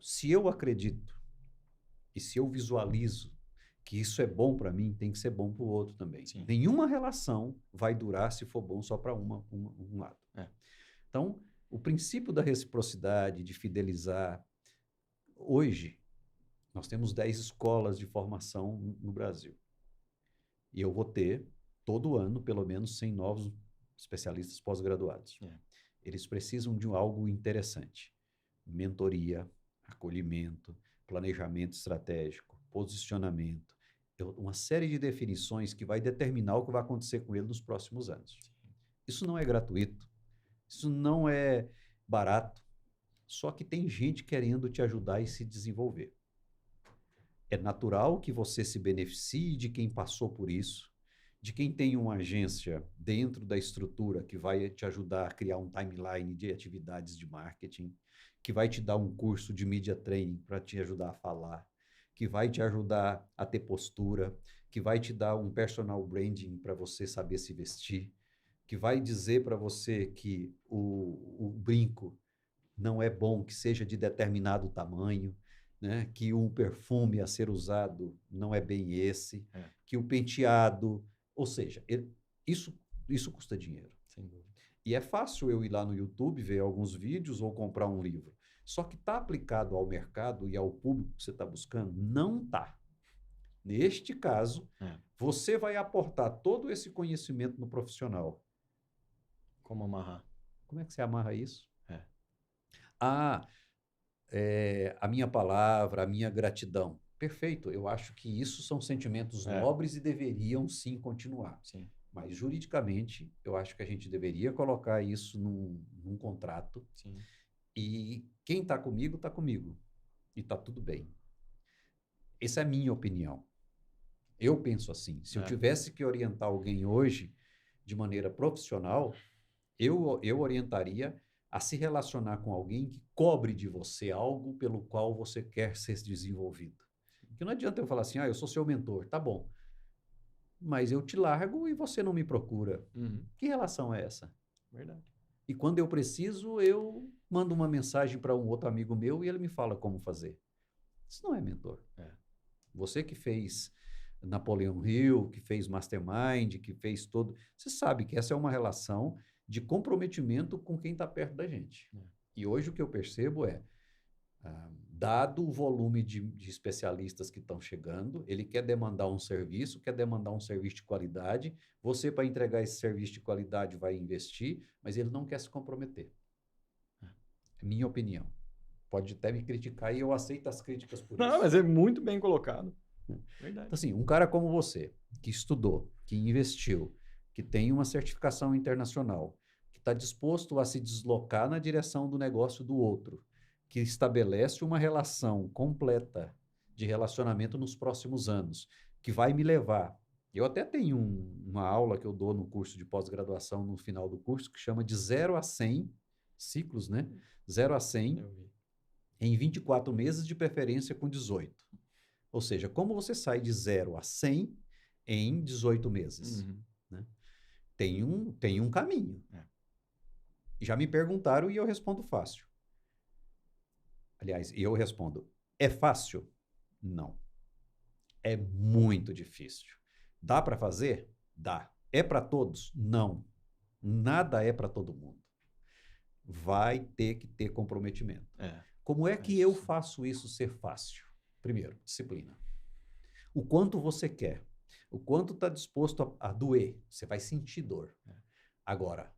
se eu acredito e se eu visualizo que isso é bom para mim, tem que ser bom para o outro também. Sim. Nenhuma relação vai durar se for bom só para um lado. É. Então, o princípio da reciprocidade, de fidelizar. Hoje, nós temos 10 escolas de formação no Brasil. E eu vou ter, todo ano, pelo menos 100 novos especialistas pós-graduados. É. Eles precisam de algo interessante. Mentoria, acolhimento, planejamento estratégico, posicionamento, uma série de definições que vai determinar o que vai acontecer com ele nos próximos anos. Isso não é gratuito, isso não é barato, só que tem gente querendo te ajudar e se desenvolver. É natural que você se beneficie de quem passou por isso, de quem tem uma agência dentro da estrutura que vai te ajudar a criar um timeline de atividades de marketing, que vai te dar um curso de media training para te ajudar a falar, que vai te ajudar a ter postura, que vai te dar um personal branding para você saber se vestir, que vai dizer para você que o brinco não é bom que seja de determinado tamanho, né? Que o perfume a ser usado não é bem esse, que o penteado... Ou seja, isso custa dinheiro. Sem dúvida. E é fácil eu ir lá no YouTube, ver alguns vídeos ou comprar um livro. Só que está aplicado ao mercado e ao público que você está buscando? Não está. Neste caso, você vai aportar todo esse conhecimento no profissional. Como amarrar? Como é que você amarra isso? A minha palavra, a minha gratidão. Perfeito, eu acho que isso são sentimentos nobres e deveriam sim continuar. Sim. Mas juridicamente, eu acho que a gente deveria colocar isso num contrato. Sim. E quem está comigo, está comigo. E está tudo bem. Essa é a minha opinião. Eu penso assim. Se eu tivesse que orientar alguém hoje, de maneira profissional, eu orientaria a se relacionar com alguém que cobre de você algo pelo qual você quer ser desenvolvido. Porque não adianta eu falar assim, eu sou seu mentor, tá bom, mas eu te largo e você não me procura. Que relação é essa? Verdade. E quando eu preciso, eu mando uma mensagem para um outro amigo meu e ele me fala como fazer. Isso não é mentor. Você que fez Napoleon Hill, que fez Mastermind, que fez todo... Você sabe que essa é uma relação de comprometimento com quem está perto da gente. E hoje o que eu percebo é, dado o volume de especialistas que estão chegando, ele quer demandar um serviço de qualidade, você para entregar esse serviço de qualidade vai investir, mas ele não quer se comprometer. É minha opinião. Pode até me criticar e eu aceito as críticas por isso. Não, mas é muito bem colocado. Verdade. Então, assim, um cara como você, que estudou, que investiu, que tem uma certificação internacional, que está disposto a se deslocar na direção do negócio do outro, que estabelece uma relação completa de relacionamento nos próximos anos, que vai me levar. Eu até tenho uma aula que eu dou no curso de pós-graduação, no final do curso, que chama de 0 a 100 ciclos, né? 0 a 100 em 24 meses, de preferência com 18. Ou seja, como você sai de 0 a 100 em 18 meses? Né? Tem um caminho. Já me perguntaram e eu respondo fácil. Aliás, eu respondo, é fácil? Não. É muito difícil. Dá para fazer? Dá. É para todos? Não. Nada é para todo mundo. Vai ter que ter comprometimento. Como é que eu faço isso ser fácil? Primeiro, disciplina. O quanto você quer, o quanto está disposto a doer, você vai sentir dor. Agora,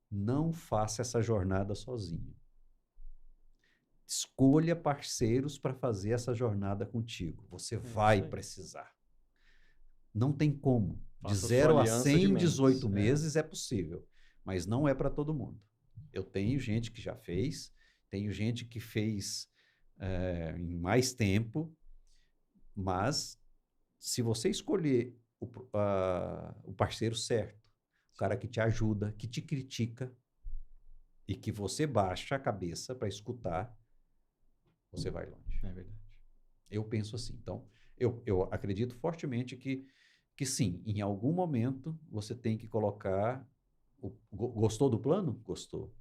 não faça essa jornada sozinho. Escolha parceiros para fazer essa jornada contigo. Você vai precisar. Não tem como. De 0 a 100 em 18 meses é possível, mas não é para todo mundo. Eu tenho gente que já fez, tenho gente que fez em mais tempo, mas se você escolher o parceiro certo, o cara que te ajuda, que te critica e que você baixa a cabeça para escutar, você vai longe. É verdade. Eu penso assim. Então, eu acredito fortemente que sim, em algum momento você tem que colocar... Gostou do plano? Gostou.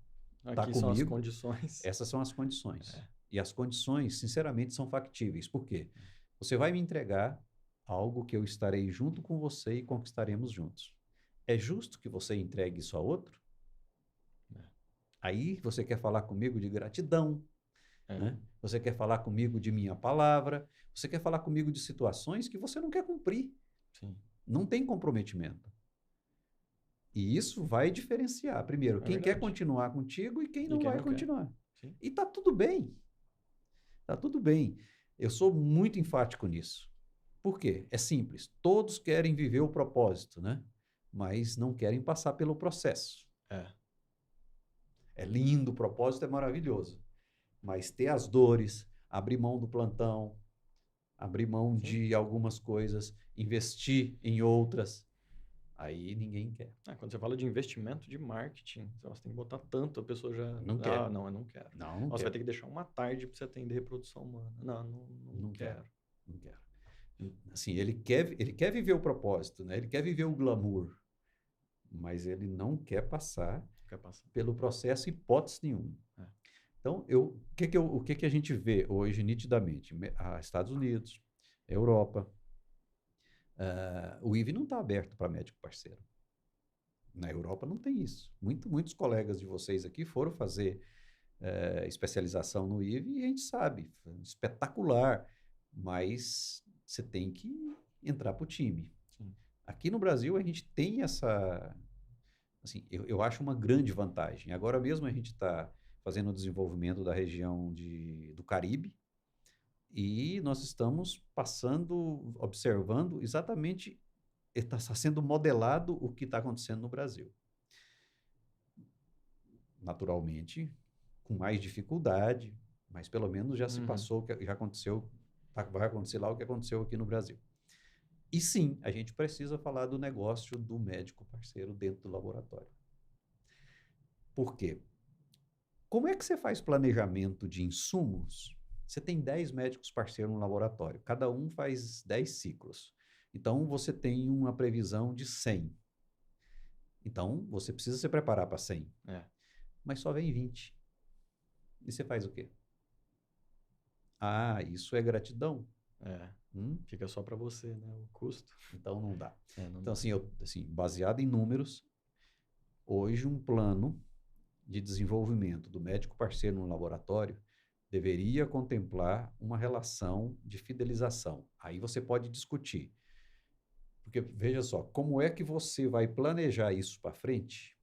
Tá Aqui comigo? São as condições. Essas são as condições. E as condições, sinceramente, são factíveis. Por quê? Você vai me entregar algo que eu estarei junto com você e conquistaremos juntos. É justo que você entregue isso a outro? Aí você quer falar comigo de gratidão, né? Você quer falar comigo de minha palavra, você quer falar comigo de situações que você não quer cumprir. Sim. Não tem comprometimento. E isso vai diferenciar, primeiro, quem quer continuar contigo e quem não vai continuar. E tá tudo bem. Tá tudo bem. Eu sou muito enfático nisso. Por quê? É simples. Todos querem viver o propósito, né? Mas não querem passar pelo processo. É lindo, o propósito é maravilhoso. Mas ter as dores, abrir mão do plantão, abrir mão de algumas coisas, investir em outras, aí ninguém quer. Quando você fala de investimento de marketing, você tem que botar tanto, a pessoa já... Não quer. Não, eu não quero. Não você quer. vai ter que deixar uma tarde para você atender reprodução humana. Não quero. Não quero. Assim, ele quer viver o propósito, né? Ele quer viver o glamour, mas ele não quer passar pelo processo, hipótese nenhuma. Então, o que a gente vê hoje nitidamente? Estados Unidos, Europa, o IVE não está aberto para médico parceiro. Na Europa não tem isso. Muitos colegas de vocês aqui foram fazer especialização no IVE e a gente sabe, espetacular, mas você tem que entrar para o time. Sim. Aqui no Brasil a gente tem essa... Assim, eu acho uma grande vantagem. Agora mesmo a gente está fazendo o desenvolvimento da região do Caribe e nós estamos observando exatamente, está sendo modelado o que está acontecendo no Brasil. Naturalmente, com mais dificuldade, mas pelo menos já se passou, já aconteceu, vai acontecer lá o que aconteceu aqui no Brasil. E sim, a gente precisa falar do negócio do médico parceiro dentro do laboratório. Por quê? Como é que você faz planejamento de insumos? Você tem 10 médicos parceiros no laboratório, cada um faz 10 ciclos. Então, você tem uma previsão de 100. Então, você precisa se preparar para 100. É, Mas só vem 20. E você faz o quê? Ah, isso é gratidão. é. Hum? Fica só para você, né? O custo. Então, não dá. Não Então, dá. assim, baseado em números, hoje um plano de desenvolvimento do médico parceiro no laboratório deveria contemplar uma relação de fidelização. Aí você pode discutir. Porque, veja só, como é que você vai planejar isso para frente?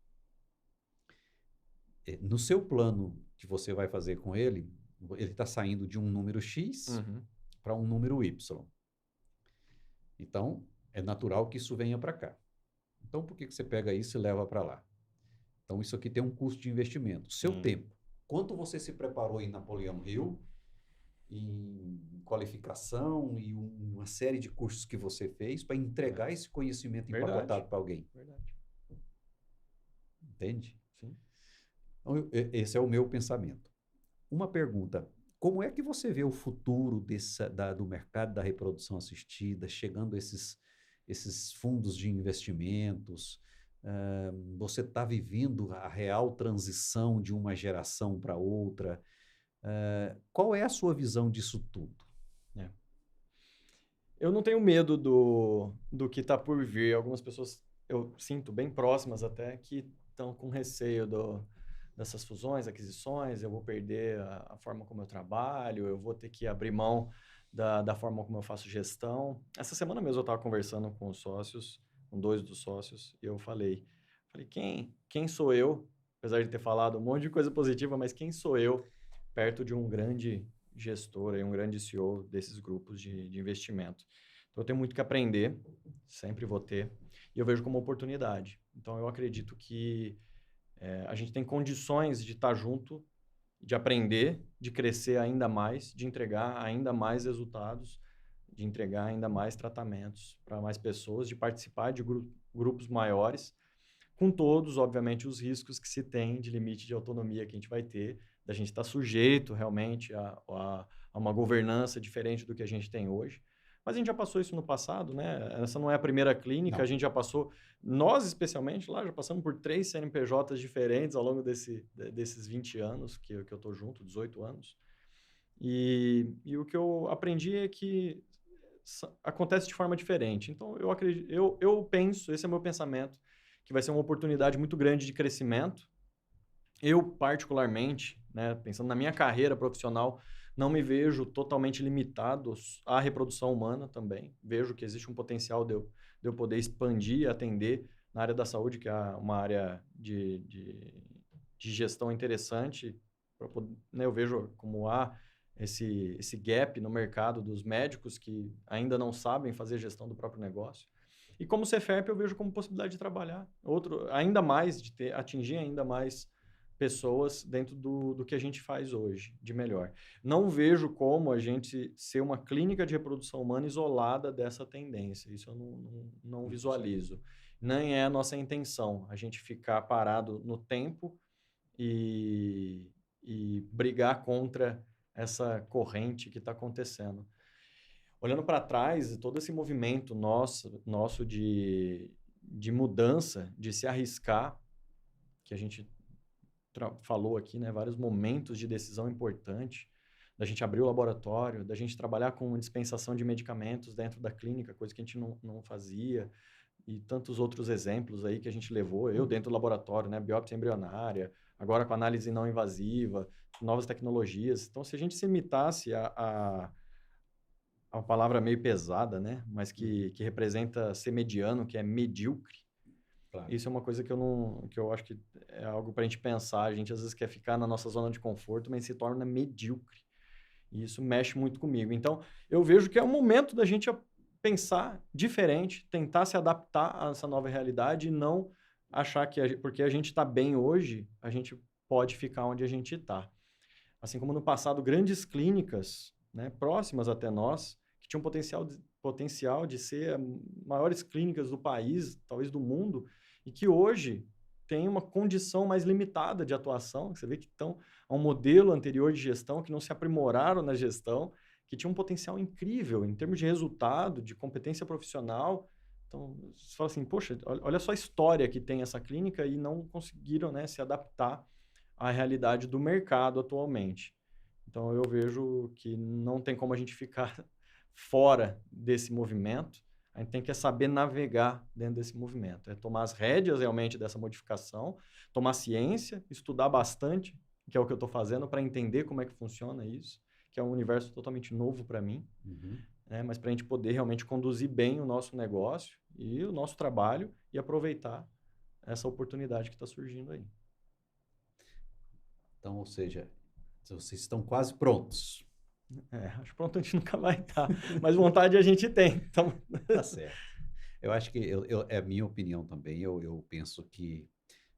No seu plano que você vai fazer com ele está saindo de um número X Uhum. para um número Y. Então, é natural que isso venha para cá. Então, por que você pega isso e leva para lá? Então, isso aqui tem um custo de investimento. Seu Sim. tempo. Quanto você se preparou em Napoleão Hill, em qualificação e uma série de cursos que você fez para entregar esse conhecimento Verdade. empacotado para alguém? Verdade. Entende? Sim. Então, esse é o meu pensamento. Uma pergunta: como é que você vê o futuro do mercado da reprodução assistida, chegando esses fundos de investimentos? Você está vivendo a real transição de uma geração para outra? Qual é a sua visão disso tudo? É. Eu não tenho medo do que está por vir. Algumas pessoas eu sinto bem próximas até que estão com receio dessas fusões, aquisições. Eu vou perder a forma como eu trabalho, eu vou ter que abrir mão da forma como eu faço gestão. Essa semana mesmo eu estava conversando com os sócios, com 2 dos sócios, e eu falei quem sou eu? Apesar de ter falado um monte de coisa positiva, mas quem sou eu perto de um grande gestor, um grande CEO desses grupos de investimento? Então, eu tenho muito que aprender, sempre vou ter, e eu vejo como oportunidade. Então, eu acredito que a gente tem condições de estar junto, de aprender, de crescer ainda mais, de entregar ainda mais resultados, de entregar ainda mais tratamentos para mais pessoas, de participar de grupos maiores, com todos, obviamente, os riscos que se tem de limite de autonomia que a gente vai ter, da gente estar sujeito realmente a uma governança diferente do que a gente tem hoje. Mas a gente já passou isso no passado, né? Essa não é a primeira clínica, Não. a gente já passou, nós especialmente lá, já passamos por 3 CNPJs diferentes ao longo desses 20 anos que eu estou junto, 18 anos. E o que eu aprendi é que acontece de forma diferente. Então, eu acredito, eu penso, esse é o meu pensamento, que vai ser uma oportunidade muito grande de crescimento. Eu, particularmente, né, pensando na minha carreira profissional, não me vejo totalmente limitado à reprodução humana também. Vejo que existe um potencial de eu poder expandir e atender na área da saúde, que é uma área de gestão interessante. Né, eu vejo como há esse gap no mercado dos médicos que ainda não sabem fazer gestão do próprio negócio. E como Cefep eu vejo como possibilidade de trabalhar ainda mais, de atingir ainda mais pessoas dentro do que a gente faz hoje, de melhor. Não vejo como a gente ser uma clínica de reprodução humana isolada dessa tendência. Isso eu não visualizo. Nem é a nossa intenção, a gente ficar parado no tempo e brigar contra essa corrente que está acontecendo. Olhando para trás, todo esse movimento nosso de mudança, de se arriscar, que a gente falou aqui, né, vários momentos de decisão importante, da gente abrir o laboratório, da gente trabalhar com dispensação de medicamentos dentro da clínica, coisa que a gente não fazia, e tantos outros exemplos aí que a gente levou, eu dentro do laboratório, né, biópsia embrionária, agora com análise não invasiva, novas tecnologias. Então, se a gente se imitasse a palavra meio pesada, né, mas que representa ser mediano, que é medíocre, Claro. isso é uma coisa que eu acho que é algo para a gente pensar. A gente às vezes quer ficar na nossa zona de conforto, mas se torna medíocre. E isso mexe muito comigo. Então, eu vejo que é o momento da gente pensar diferente, tentar se adaptar a essa nova realidade e não achar que porque a gente está bem hoje, a gente pode ficar onde a gente está. Assim como no passado, grandes clínicas, né, próximas até nós, que tinham potencial de ser as maiores clínicas do país, talvez do mundo, e que hoje tem uma condição mais limitada de atuação. Você vê que estão a um modelo anterior de gestão, que não se aprimoraram na gestão, que tinha um potencial incrível em termos de resultado, de competência profissional. Então, você fala assim, poxa, olha só a história que tem essa clínica e não conseguiram, né, se adaptar à realidade do mercado atualmente. Então, eu vejo que não tem como a gente ficar fora desse movimento. A gente tem que saber navegar dentro desse movimento. É tomar as rédeas realmente dessa modificação, tomar ciência, estudar bastante, que é o que eu estou fazendo, para entender como é que funciona isso, que é um universo totalmente novo para mim. Né? Mas para a gente poder realmente conduzir bem o nosso negócio e o nosso trabalho e aproveitar essa oportunidade que está surgindo aí. Então, ou seja, vocês estão quase prontos. Acho que pronto a gente nunca vai estar, mas vontade a gente tem. Então... Tá certo. Eu acho que é a minha opinião também. Eu penso que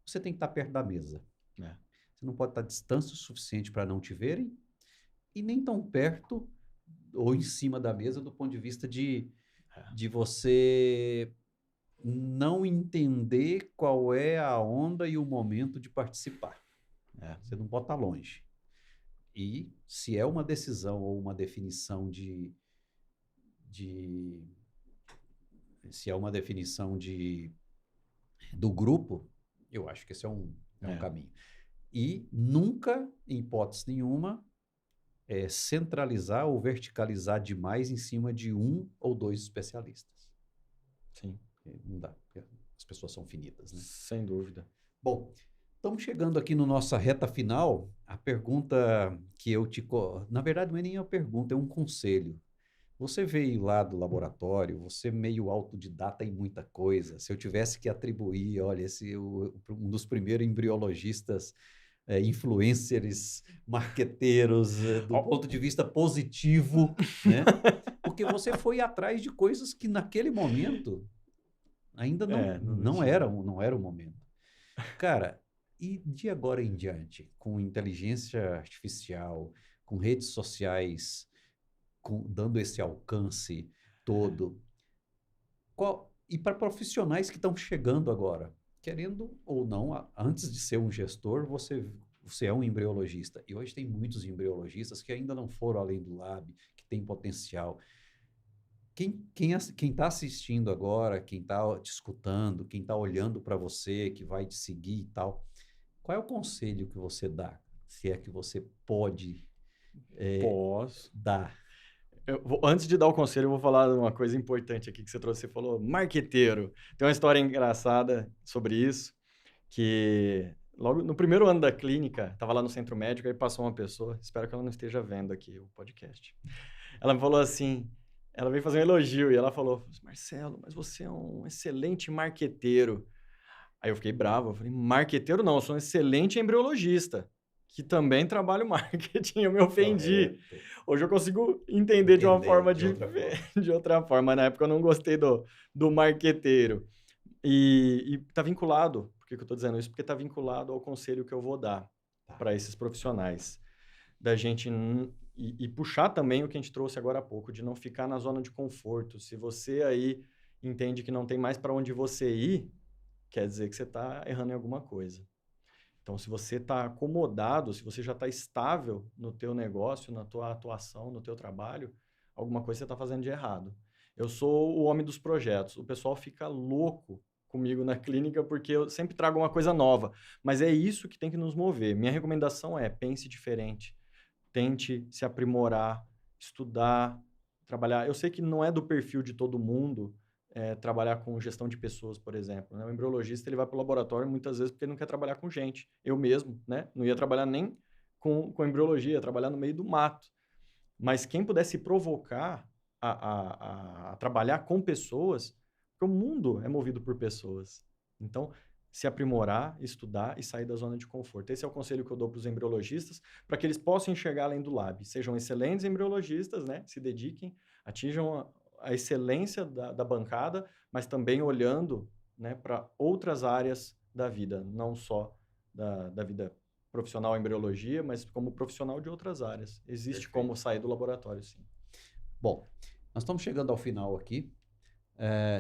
você tem que estar perto da mesa. Você não pode estar distante o suficiente para não te verem e nem tão perto ou em cima da mesa do ponto de vista de você não entender qual é a onda e o momento de participar. Você não pode estar longe. E se é uma decisão ou uma definição se é uma definição do grupo, eu acho que esse é um caminho. E nunca, em hipótese nenhuma, centralizar ou verticalizar demais em cima de um ou dois especialistas. Sim. Não dá, as pessoas são finitas, né? Sem dúvida. Bom, estamos chegando aqui na nossa reta final. A pergunta que na verdade, não é nem uma pergunta, é um conselho. Você veio lá do laboratório, você meio autodidata em muita coisa. Se eu tivesse que atribuir, olha, um dos primeiros embriologistas, influencers, marqueteiros, do ponto de vista positivo, né? Porque você foi atrás de coisas que naquele momento ainda não era o momento. Cara, e de agora em diante, com inteligência artificial, com redes sociais, dando esse alcance todo, e para profissionais que estão chegando agora, querendo ou não, antes de ser um gestor, você é um embriologista. E hoje tem muitos embriologistas que ainda não foram além do lab, que têm potencial. Quem está assistindo agora, quem está te escutando, quem está olhando para você, que vai te seguir e tal, qual é o conselho que você dá? Se é que você pode dar. Antes de dar o conselho, eu vou falar uma coisa importante aqui que você trouxe. Você falou marqueteiro. Tem uma história engraçada sobre isso, que logo no primeiro ano da clínica, estava lá no centro médico, aí passou uma pessoa, espero que ela não esteja vendo aqui o podcast. Ela me falou assim, ela veio fazer um elogio e ela falou, Marcelo, mas você é um excelente marqueteiro. Aí eu fiquei bravo, eu falei, marqueteiro não, eu sou um excelente embriologista, que também trabalho marketing, eu me ofendi. Hoje eu consigo entender de uma forma de outra forma. Na época eu não gostei do marqueteiro. E tá vinculado, por que eu estou dizendo isso? Porque tá vinculado ao conselho que eu vou dar para esses profissionais. Da gente e puxar também o que a gente trouxe agora há pouco, de não ficar na zona de conforto. Se você aí entende que não tem mais para onde você ir, quer dizer que você está errando em alguma coisa. Então, se você está acomodado, se você já está estável no teu negócio, na tua atuação, no teu trabalho, alguma coisa você está fazendo de errado. Eu sou o homem dos projetos. O pessoal fica louco comigo na clínica porque eu sempre trago uma coisa nova. Mas é isso que tem que nos mover. Minha recomendação é pense diferente. Tente se aprimorar, estudar, trabalhar. Eu sei que não é do perfil de todo mundo trabalhar com gestão de pessoas, por exemplo. Né? O embriologista ele vai para o laboratório muitas vezes porque ele não quer trabalhar com gente. Eu mesmo, né? Não ia trabalhar nem com embriologia, ia trabalhar no meio do mato. Mas quem pudesse provocar a trabalhar com pessoas, porque o mundo é movido por pessoas. Então, se aprimorar, estudar e sair da zona de conforto. Esse é o conselho que eu dou para os embriologistas, para que eles possam enxergar além do lab. Sejam excelentes embriologistas, né? Se dediquem, atinjam a excelência da bancada, mas também olhando, né, para outras áreas da vida, não só da vida profissional em embriologia, mas como profissional de outras áreas. Existe como sair do laboratório, sim. Bom, Nós estamos chegando ao final aqui.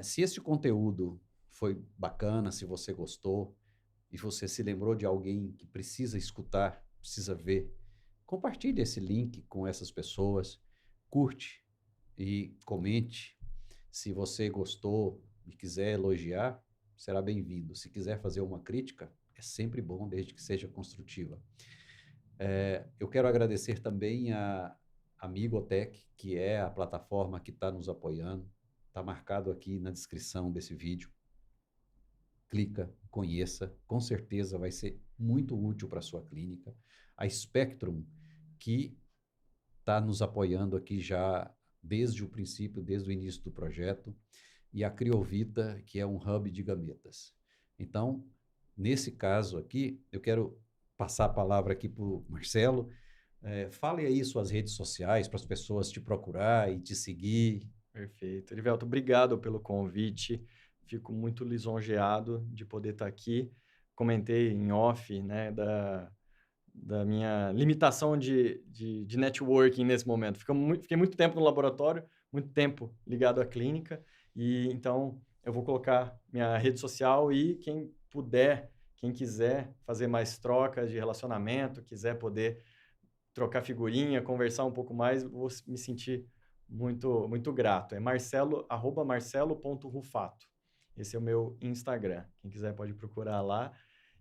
Se esse conteúdo foi bacana, se você gostou e você se lembrou de alguém que precisa escutar, precisa ver, compartilhe esse link com essas pessoas, curte e comente. Se você gostou e quiser elogiar, será bem-vindo. Se quiser fazer uma crítica, é sempre bom, desde que seja construtiva. Eu quero agradecer também a Amigotech, que é a plataforma que está nos apoiando. Está marcado aqui na descrição desse vídeo. Clica, conheça, com certeza vai ser muito útil para a sua clínica. A Spectrum, que está nos apoiando aqui já desde o princípio, desde o início do projeto, e a Criovita, que é um hub de gametas. Então, nesse caso aqui, eu quero passar a palavra aqui para o Marcelo. Fale aí suas redes sociais para as pessoas te procurar e te seguir. Perfeito. Erivelto, obrigado pelo convite. Fico muito lisonjeado de poder estar aqui. Comentei em off, né, da minha limitação de networking nesse momento. Fiquei muito tempo no laboratório, muito tempo ligado à clínica, e então eu vou colocar minha rede social e quem puder, quem quiser fazer mais trocas de relacionamento, quiser poder trocar figurinha, conversar um pouco mais, vou me sentir muito grato. É marcelo@marcelo.rufato. Esse é o meu Instagram. Quem quiser pode procurar lá.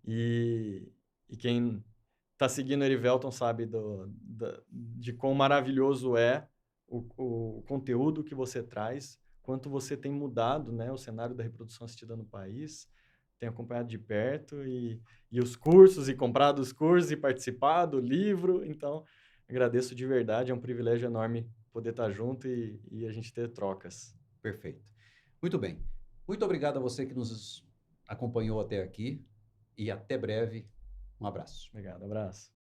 E quem está seguindo o Erivelton sabe de quão maravilhoso é o conteúdo que você traz, quanto você tem mudado, né, o cenário da reprodução assistida no país. Tenho acompanhado de perto e os cursos, e comprado os cursos, e participado do livro. Então, agradeço de verdade. É um privilégio enorme poder estar junto e a gente ter trocas. Perfeito. Muito bem. Muito obrigado a você que nos acompanhou até aqui e até breve. Um abraço. Obrigado, abraço.